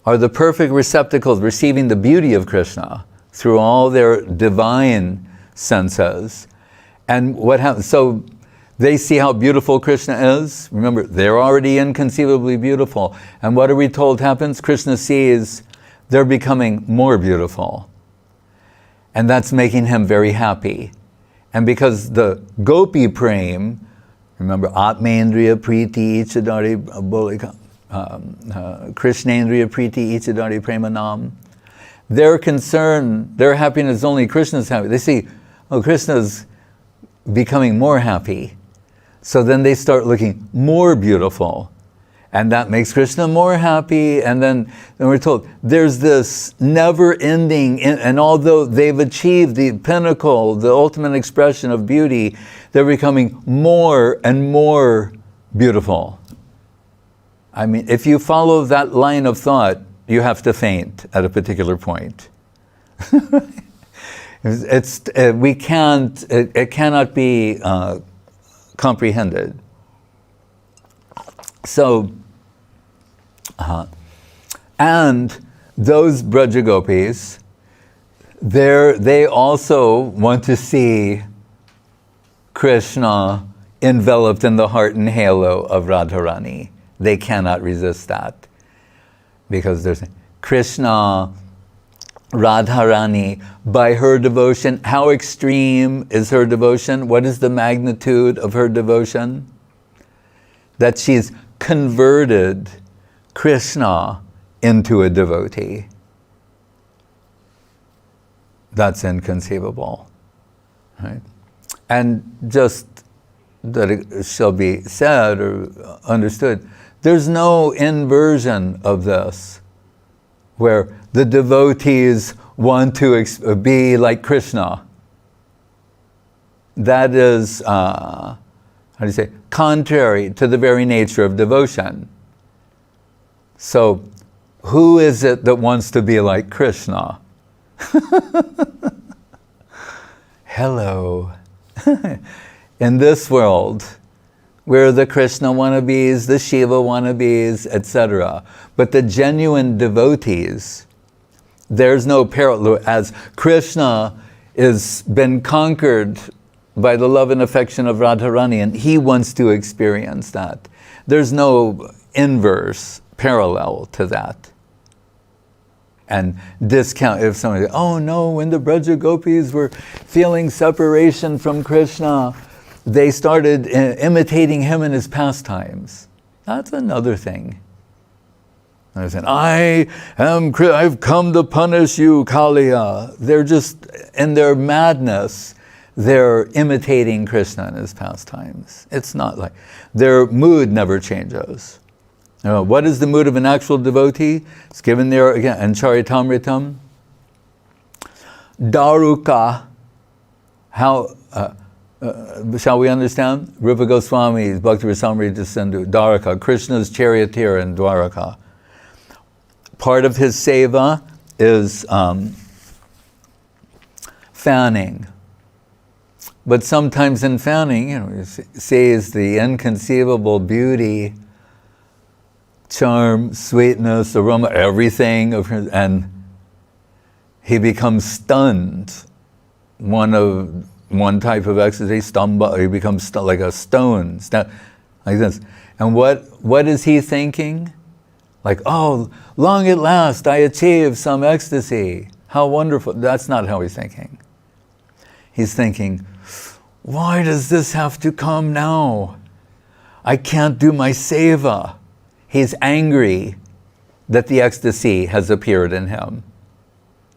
are the perfect receptacles receiving the beauty of Krishna through all their divine senses. And what happens? So they see how beautiful Krishna is. Remember, they're already inconceivably beautiful. And what are we told happens? Krishna sees they're becoming more beautiful. And that's making him very happy. And because the Gopi Prem, remember, Atmendriya Priti Ichadari Bolika, Krishnendriya Priti Ichadari Premanam, their concern, their happiness is only Krishna's happy. They see, oh, Krishna's becoming more happy. So then they start looking more beautiful. And that makes Krishna more happy. And then we're told there's this never-ending, and although they've achieved the pinnacle, the ultimate expression of beauty, they're becoming more and more beautiful. I mean, if you follow that line of thought, you have to faint at a particular point. It cannot be comprehended. So, and those Braja Gopis, they also want to see Krishna enveloped in the heart and halo of Radharani. They cannot resist that. Because there's Krishna, Radharani, by her devotion, how extreme is her devotion? What is the magnitude of her devotion? that she's converted Krishna into a devotee. That's inconceivable, right? And just that it shall be said or understood, there's no inversion of this, where the devotees want to be like Krishna. That is, how do you say, contrary to the very nature of devotion. So, who is it that wants to be like Krishna? Hello. In this world, we're the Krishna wannabes, the Shiva wannabes, etc. But the genuine devotees, there's no parallel. As Krishna has been conquered by the love and affection of Radharani, and he wants to experience that. There's no inverse parallel to that. And discount, if somebody says, oh no, when the Braja Gopis were feeling separation from Krishna, they started imitating him in his pastimes. That's another thing. They're saying, I've come to punish you, Kaliya. They're just, in their madness, they're imitating Krishna in his pastimes. It's not like, their mood never changes. What is the mood of an actual devotee? It's given there again in Charitamritam. Daruka, how, shall we understand? Rupa Goswami's Bhakti Rasamrita Sindhu, Dwaraka, Krishna's charioteer in Dwaraka. Part of his seva is fanning. But sometimes in fanning, he sees the inconceivable beauty, charm, sweetness, aroma, everything of her, and he becomes stunned. One type of ecstasy, he becomes like a stone, like this. And what is he thinking? Like, oh, long at last I achieved some ecstasy. How wonderful. That's not how he's thinking. He's thinking, why does this have to come now? I can't do my seva. He's angry that the ecstasy has appeared in him.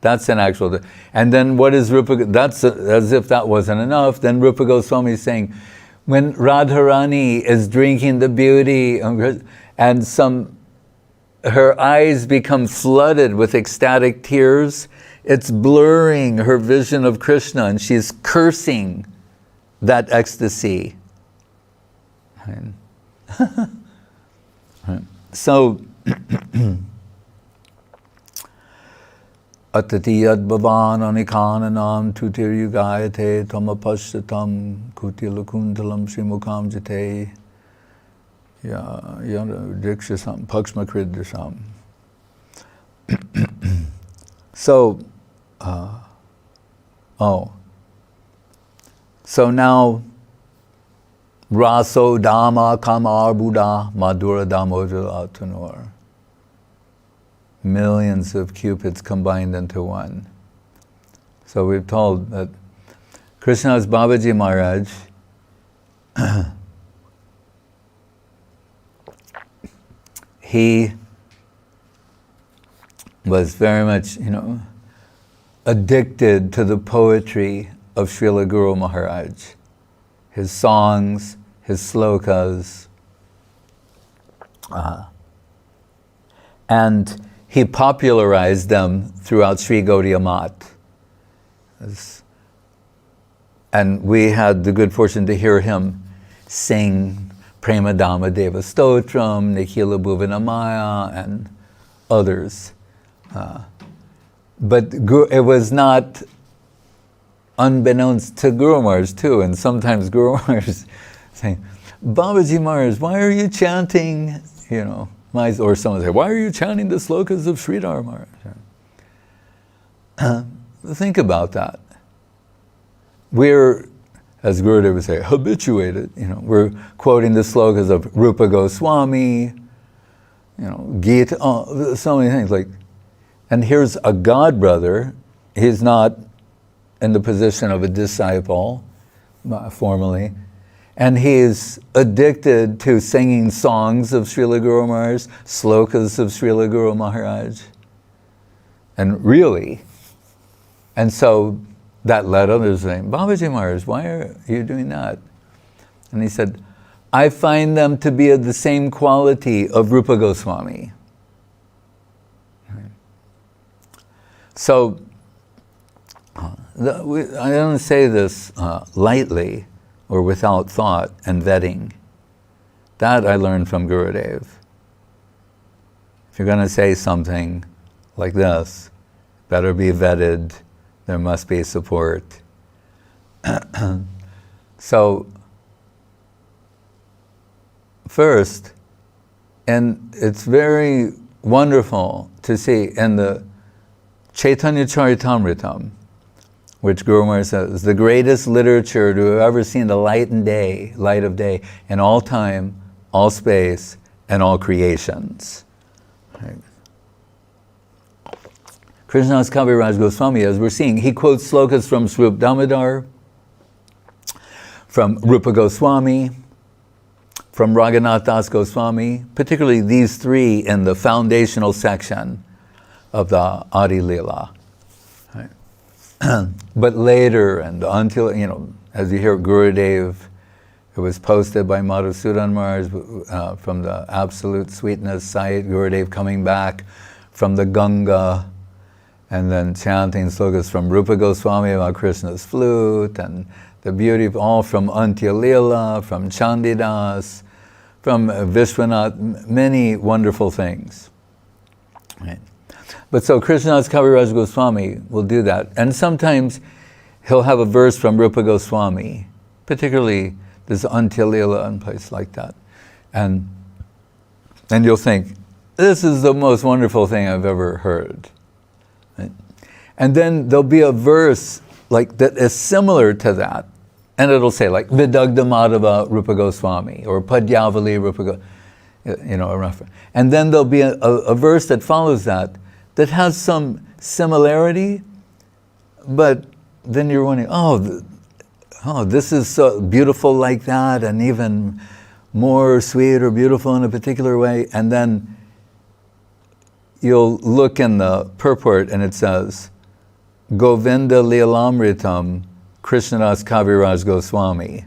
That's an actual, and then what is Rupa, that's as if that wasn't enough, then Rupa Goswami is saying, when Radharani is drinking the beauty, and her eyes become flooded with ecstatic tears, it's blurring her vision of Krishna, and she's cursing that ecstasy. So, Atatiyad bhavan anikananam tutir yugayate tamapashyatam kutilakundalam srimukam jate dikshasam pakshmakridasham. So, so now, Raso Dama Kamar Buddha Madhura Damodara Tanur. Millions of cupids combined into one. So we've told that Krishna's Babaji Maharaj he was very much, addicted to the poetry of Srila Guru Maharaj. His songs, his slokas. And he popularized them throughout Sri Gaudiya Math. And we had the good fortune to hear him sing Premadama Deva Stotram, Nikhila Bhuvanamaya, and others. But it was not unbeknownst to Guru Maharaj too, and sometimes Guru Maharaj is saying, Babaji Maharaj, why are you chanting, or someone say, why are you chanting the slokas of Sridhar Maharaj? Think about that. We're, as Gurudev would say, habituated. We're quoting the slokas of Rupa Goswami, Gita, so many things. And here's a god brother. He's not in the position of a disciple, formally, And he's addicted to singing songs of Srila Guru Maharaj, slokas of Srila Guru Maharaj. And really, and so that led others saying, Babaji Maharaj, why are you doing that? And he said, I find them to be of the same quality of Rupa Goswami. So, I don't say this lightly or without thought and vetting. That I learned from Gurudev. If you're going to say something like this, better be vetted, there must be support. So, first, and it's very wonderful to see in the Chaitanya Charitamritam, which Guru Maharaj says is the greatest literature to have ever seen the light of day in all time, all space, and all creations. Right. Krishnadas Kaviraj Goswami, as we're seeing, he quotes slokas from Swarup Damodar, from Rupa Goswami, from Raghunath Das Goswami, particularly these three in the foundational section of the Adi Leela. Right? But later, and until, as you hear Gurudev, it was posted by Madhusudan Maharaj from the Absolute Sweetness site, Gurudev coming back from the Ganga, and then chanting slokas from Rupa Goswami about Krishna's flute, and the beauty of all from Antya Leela, from Chandidas, from Vishwanath, many wonderful things. Right. But so Krishnadas Kaviraj Goswami will do that. And sometimes he'll have a verse from Rupa Goswami, particularly this Antya Leela and place like that. And you'll think, this is the most wonderful thing I've ever heard. Right? And then there'll be a verse like that is similar to that. And it'll say like Vidagdha Madhava Rupa Goswami or Padyavali Rupa Goswami, a reference. And then there'll be a verse that follows that has some similarity, but then you're wondering, this is so beautiful like that, and even more sweet or beautiful in a particular way. And then you'll look in the purport and it says, Govinda Leelamritam Krishnadas Kaviraj Goswami.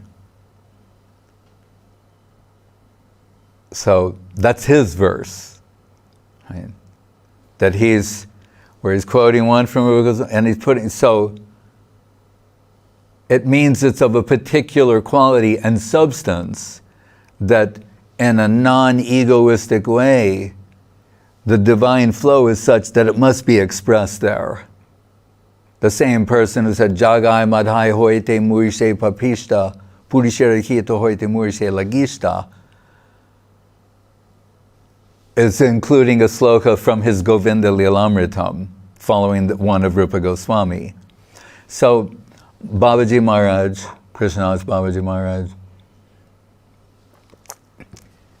So that's his verse, right? That where he's quoting one from Rupa Goswami, and he's putting, so it means it's of a particular quality and substance that in a non-egoistic way, the divine flow is such that it must be expressed there. The same person who said, Jagai madhai hoite murishe papishta, purishera hita hoite murishe lagishta, is including a sloka from his Govinda Leelamritam, following one of Rupa Goswami. So, Babaji Maharaj, Krishnadas Babaji Maharaj,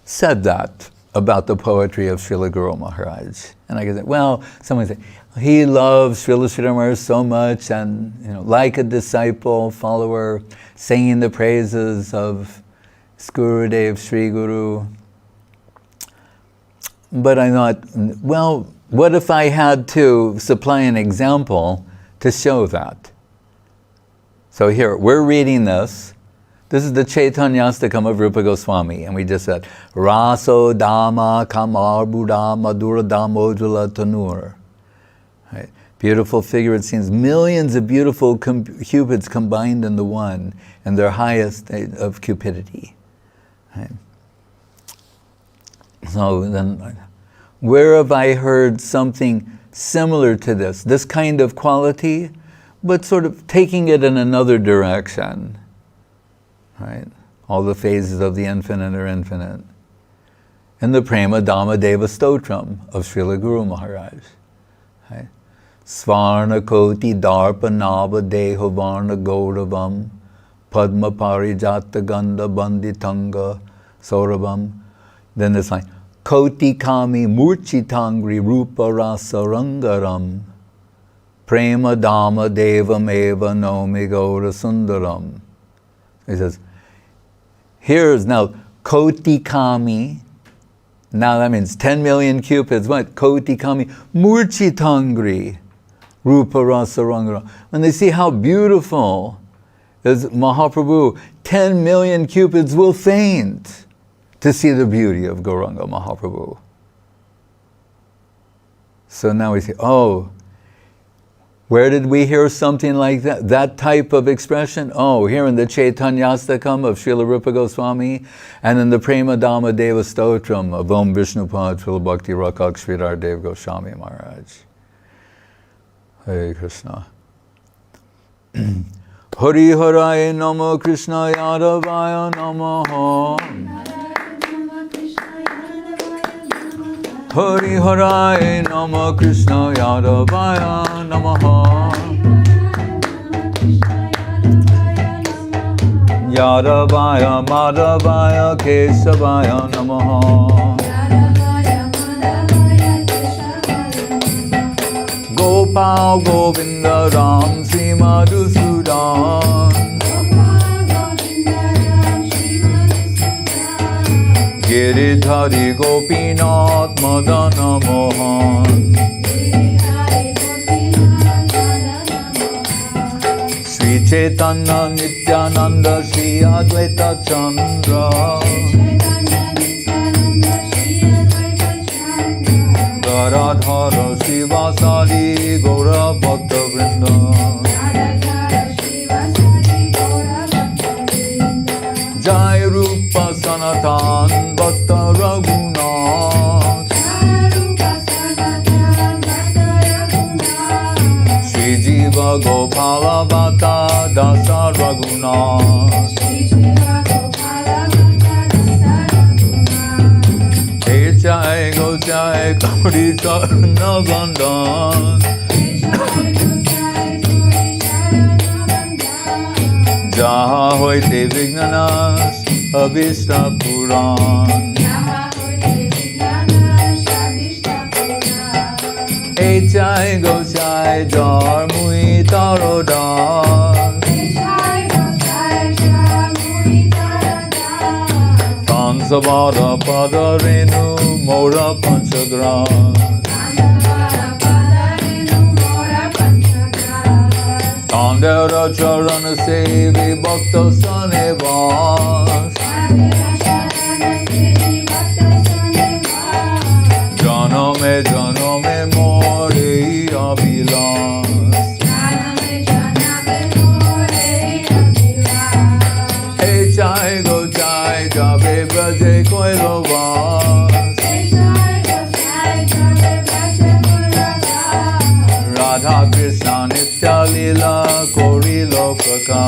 said that about the poetry of Srila Guru Maharaj. And I could say, well, someone said, he loves Srila Sridhar Maharaj so much, and like a disciple, follower, singing the praises of Gurudev, Sri Guru. But I thought, well, what if I had to supply an example to show that? So here, we're reading this. This is the Chaitanyashtakam of Rupa Goswami, and we just said, Raso Dhamma Kamar Buddha Madhura Dhamojula Tanur. Right? Beautiful figure, it seems millions of beautiful cupids combined in the one, and their highest state of cupidity. Right? So then, where have I heard something similar to this kind of quality, but sort of taking it in another direction, right? All the phases of the infinite are infinite. In the Prema Dhamma Deva Stotram of Srila Guru Maharaj, right? Svarna Koti Darpa Nava Deho Varna Gauravam Padma Parijata Ganda Banditanga Saurabam. Then this line, Koti Kami Murchitangri Rupa Rasa Rangaram Prema Dhamma Devam Eva Nomi Gaura Sundaram. He says, Here's now Koti Kami. Now that means 10 million cupids. What? Koti Kami. Murchitangri. Rupa Rasa Rangara. When they see how beautiful is Mahaprabhu, 10 million cupids will faint to see the beauty of Gauranga Mahaprabhu. So now we say, oh, where did we hear something like that? That type of expression? Oh, here in the Chaitanyashtakam of Srila Rupa Goswami, and in the Prema Dhamma Deva Stotram of Om Vishnupad Srila Bhakti Rakak Sridhar Dev Goswami Maharaj. Hare Krishna. Hari Haraye Namo Krishna Yadavaya Namaha. Hari Haraye Namo Krishna Yadavaya Namaha. Yadavaya Madhavaya Kesavaya Namaha. Gopal Govinda Ram Sri Madhusudan. Giridhari Gopinath Madana Mohan. Sri Chaitanya Nityananda Sri Advaita Chandra. Radhara Shivasari Gaura Bhakta Vrinda. Jai Rupa Sanatan Bhakta Raghunath. Shri Jiva Gopala Bhata Dasa Raghunath. Jai Go Jai Gauri Charana Bandhan. Jaha Hoite Vignanas Abhishta Puran. Jai Go Jai Jar Mui Tarodas. Tansavada Padarenu Mora Panchagram. Tandera Charana Sevi Bhakta Sanevas. Janame Janame More Abhilas. Hey Jai Go Jai Jabe Braje Koilovas. Radha Krishna Nitya Lila Kori Lokaka.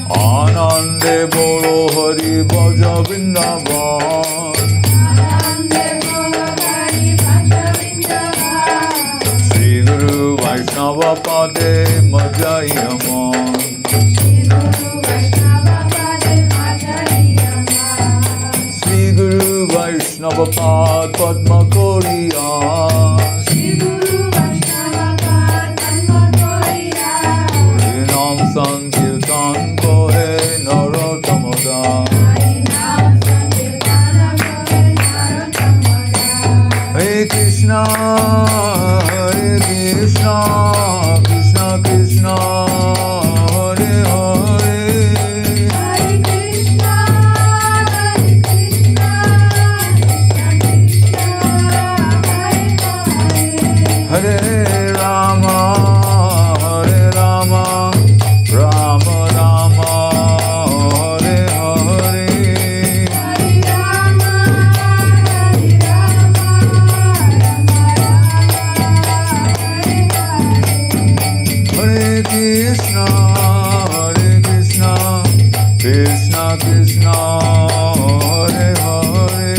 Anande Bolo Hari Bhaja Vrindavan. Sri Guru Vaishnava Pade Madhyayaman. Sri Guru Vaishnava Pad Padma Koriya. Harinam Sankirtan Kohe Narottamaga. Hare Krishna, Hare Krishna, Krishna Krishna, Hare Hare. Hare Rama, Hare Rama, Rama Rama, Hare Hare. Hare Krishna, Hare Krishna, Krishna Krishna, Hare Hare.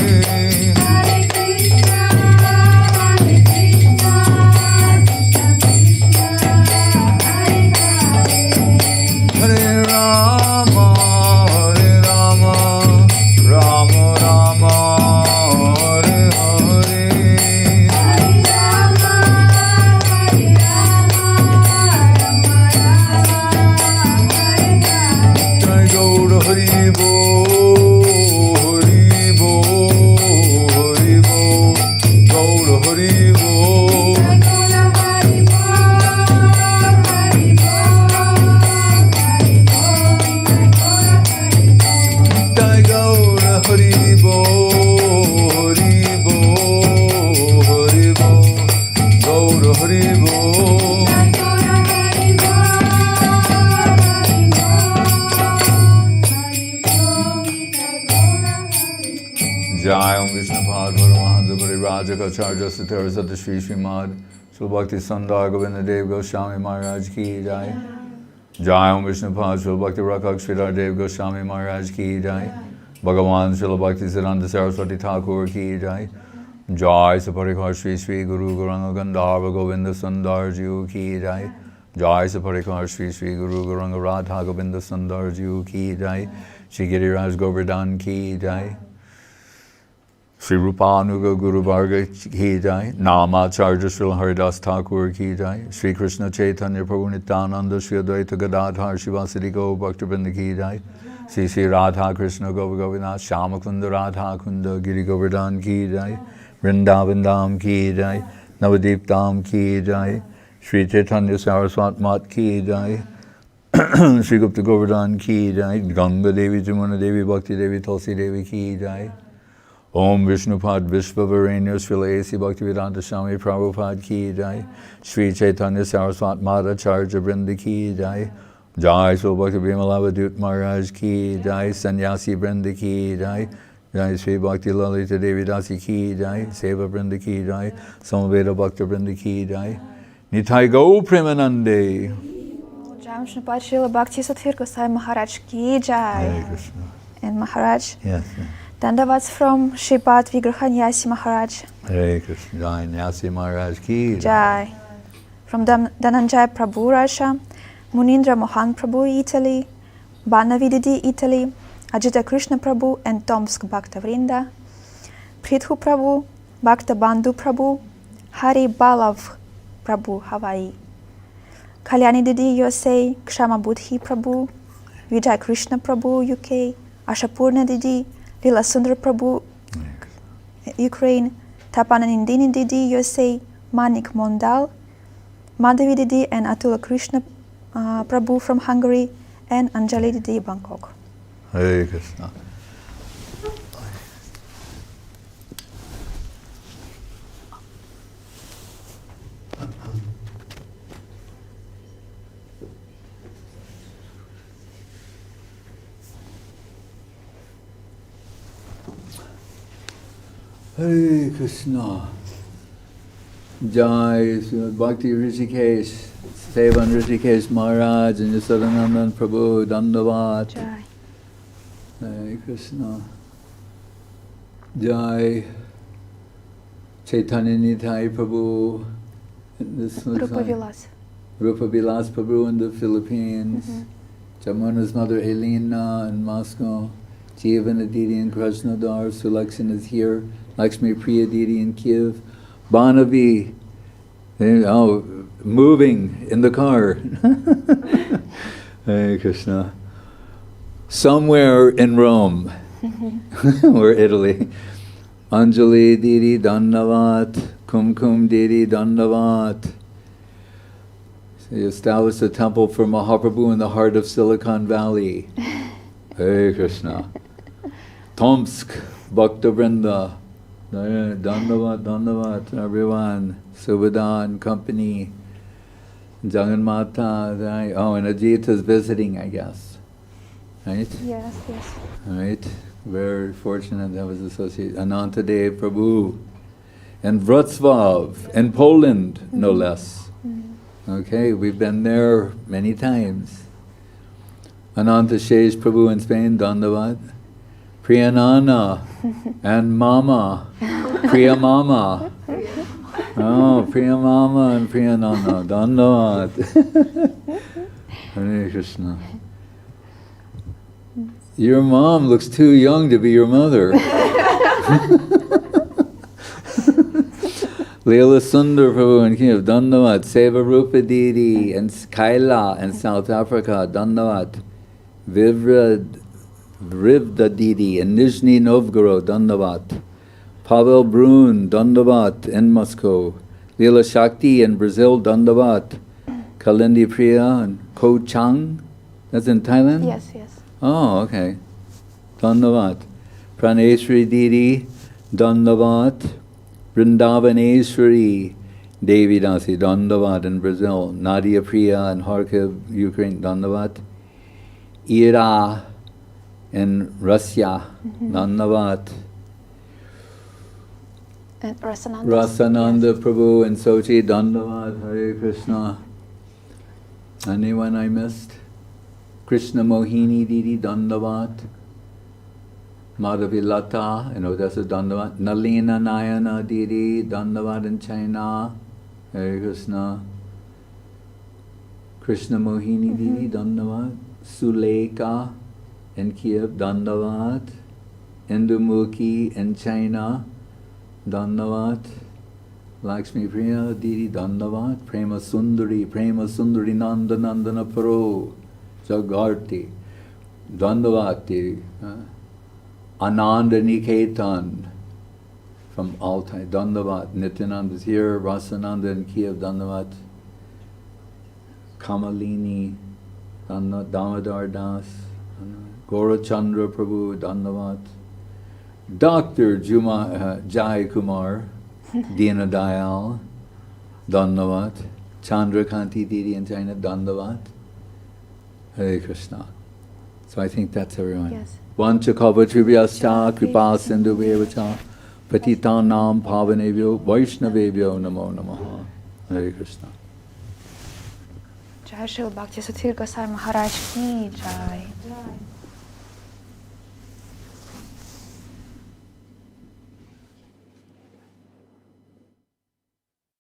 Jai Om Vishnupad Paramahansa Parivrajakacharya Sathara Sata Shri Srimad Srila Bhakti Sudhir Govinda Dev Goswami Maharaj Ki Jai. Jai Om Vishnupad Srila Bhakti Rakak Sridhar Dev Goswami Maharaj Ki Jai. Bhagavan Srila Bhakti Siddhanta Saraswati Thakur Ki Jai. Jai Saparikar Shri Shri Guru Gauranga Gandharva Govinda Sundar Jiu Ki Jai. Jai Saparikar Shri Shri Guru Gauranga Radha Govinda Sundar Jiu Ki Jai. Shri Giriraj Govardhan Ki Jai. Shri Rupanuga Guru Varga Ki Jai. Namacharya Srila Haridas Thakur Ki Jai. Shri Krishna Chaitanya Prabhu Nityananda Shri Advaita Gadadhar Shivasadi Go Bhaktivinoda Ki Jai. Shri Shri Radha Krishna Govardhana Shyamakunda Radha Kunda Giri Govardhan Ki Jai. Vrindavan Dham Ki Jai. Navadip Dham Ki Jai. Shri Chaitanya Saraswat Mat Ki Jai. Shri Gupta Govardhan Ki Jai. Ganga Devi Jamuna Devi Bhakti Devi Tulsi Devi Ki Jai. Om Vishnupad Vishvavarenya Srila A.C. Bhaktivedanta Swami Prabhupada Ki Jai. Shri Chaitanya Saraswat Madhacharya Vrinda Ki Jai. Jai Srila Bhakti Vimalavadut Maharaj Ki Jai. Sannyasi Vrinda Ki Jai. Jai Sri Bhakti Lalita Devi Dasi Ki Jai. Seva Vrinda Ki Jai. Samaveda Bhakta Vrinda Ki Jai. Nitai Go Premanande. Jai Vishnupad Srila Bhakti Sudhir Goswami Maharaj Ki Jai. Hare Krishna. And Maharaj. Yes. Dandavats from Shripad Vigrahanyasi Maharaj. Hare Krishna. Jai Nyasi Maharaj Ki Jai. From Dhananjaya Prabhu Rasha, Munindra Mohan Prabhu Italy, Banavididi Italy, Ajita Krishna Prabhu and Tomsk Bhakta Vrinda, Prithu Prabhu, Bhakta Bandhu Prabhu, Hari Balav Prabhu Hawaii, Kalyani Didi USA, Kshama Budhi Prabhu, Vijay Krishna Prabhu UK, Ashapurna Didi, Lila Sundar Prabhu, Ukraine, Tapananindini Didi, USA, Manik Mondal, Madhavi Didi and Atula Krishna Prabhu from Hungary, and Anjali Didi, Bangkok. Hare Krishna. Hare Krishna. Jai Srimad Bhakti Rishikesh, Sevan Rishikesh Maharaj and Yasodanandan Prabhu Dandavat. Jai. Hare Krishna. Jai Chaitanya Nitai Prabhu. This looks Rupa like Vilas. Rupa Vilas Prabhu in the Philippines. Jamuna's mother Elena in Moscow. Jivana Didi in Krasnodar. Sulakshana is here. Lakshmi Priya Didi in Kiev. Banavi, moving in the car. Hare Krishna. Somewhere in Rome or Italy. Anjali Didi Dandavat. Kumkum Didi Dandavat. So he established a temple for Mahaprabhu in the heart of Silicon Valley. Hare Krishna. Tomsk, Bhakta Vrinda. Dandavat, everyone. Subhadan, company. Jaganmata. And Ajita's visiting, I guess. Right? Yes. Right? Very fortunate that was associated. Anantadev Prabhu. And Wrocław, in Poland, no less. Okay, we've been there many times. Ananta Shesh Prabhu in Spain, Dandavat. Priyanana and Mama, Priya Mama. Oh, Priya Mama and Priyanana, Dandavat. Hare Krishna. Your mom looks too young to be your mother. Leela Sundar Prabhu in Kiev, Dandavat. Seva Rupa Didi and Kaila in South Africa, Dandavat. Vrivda Didi in Nizhny Novgorod, Dandavat. Pavel Brun, Dandavat in Moscow. Leela Shakti in Brazil, Dandavat. Kalindi Priya and Ko Chang, that's in Thailand? Yes. Oh, okay. Dandavat. Praneshwari Didi, Dandavat. Vrindavaneshwari. Devi Dasi, Dandavad in Brazil. Nadia Priya in Kharkiv, Ukraine, Dandavad. Ira in Russia, Dandavad. And Rasananda. Rasananda Prabhu in Sochi, Dandavad, Hare Krishna. Anyone I missed? Krishna Mohini Didi, Dandavad. Madhavi Lata in Odessa, Dandavad. Nalina Nayana Didi, Dandavad in China, Hare Krishna. Krishna Mohini Didi, Dandavad. Suleka in Kiev, Dandavad. Indumukhi in China, Dandavad. Lakshmi Priya Didi, Dandavad. Prema Sundari Nanda Nandana Paro, Jagarti, Dandavad Didi. Ananda Niketan from Altai, Dandavad. Nityananda is here, Rasananda in Kiev, Dandavad. Kamalini, Damodar Das, Gaurachandra Prabhu, Dandavad. Dr. Jai Kumar, Dina Dayal, Dandavad. Chandrakanti Didi in China, Dandavad. Hare Krishna. So I think that's everyone. Yes. Vanchakavatribhyasta kripa sindhubheva patitanam pavanebhyo vaishnavebhyo namo namaha. Hare Krishna. Jai Shri Bhakti Sudhir Goswami Maharaj ki jai.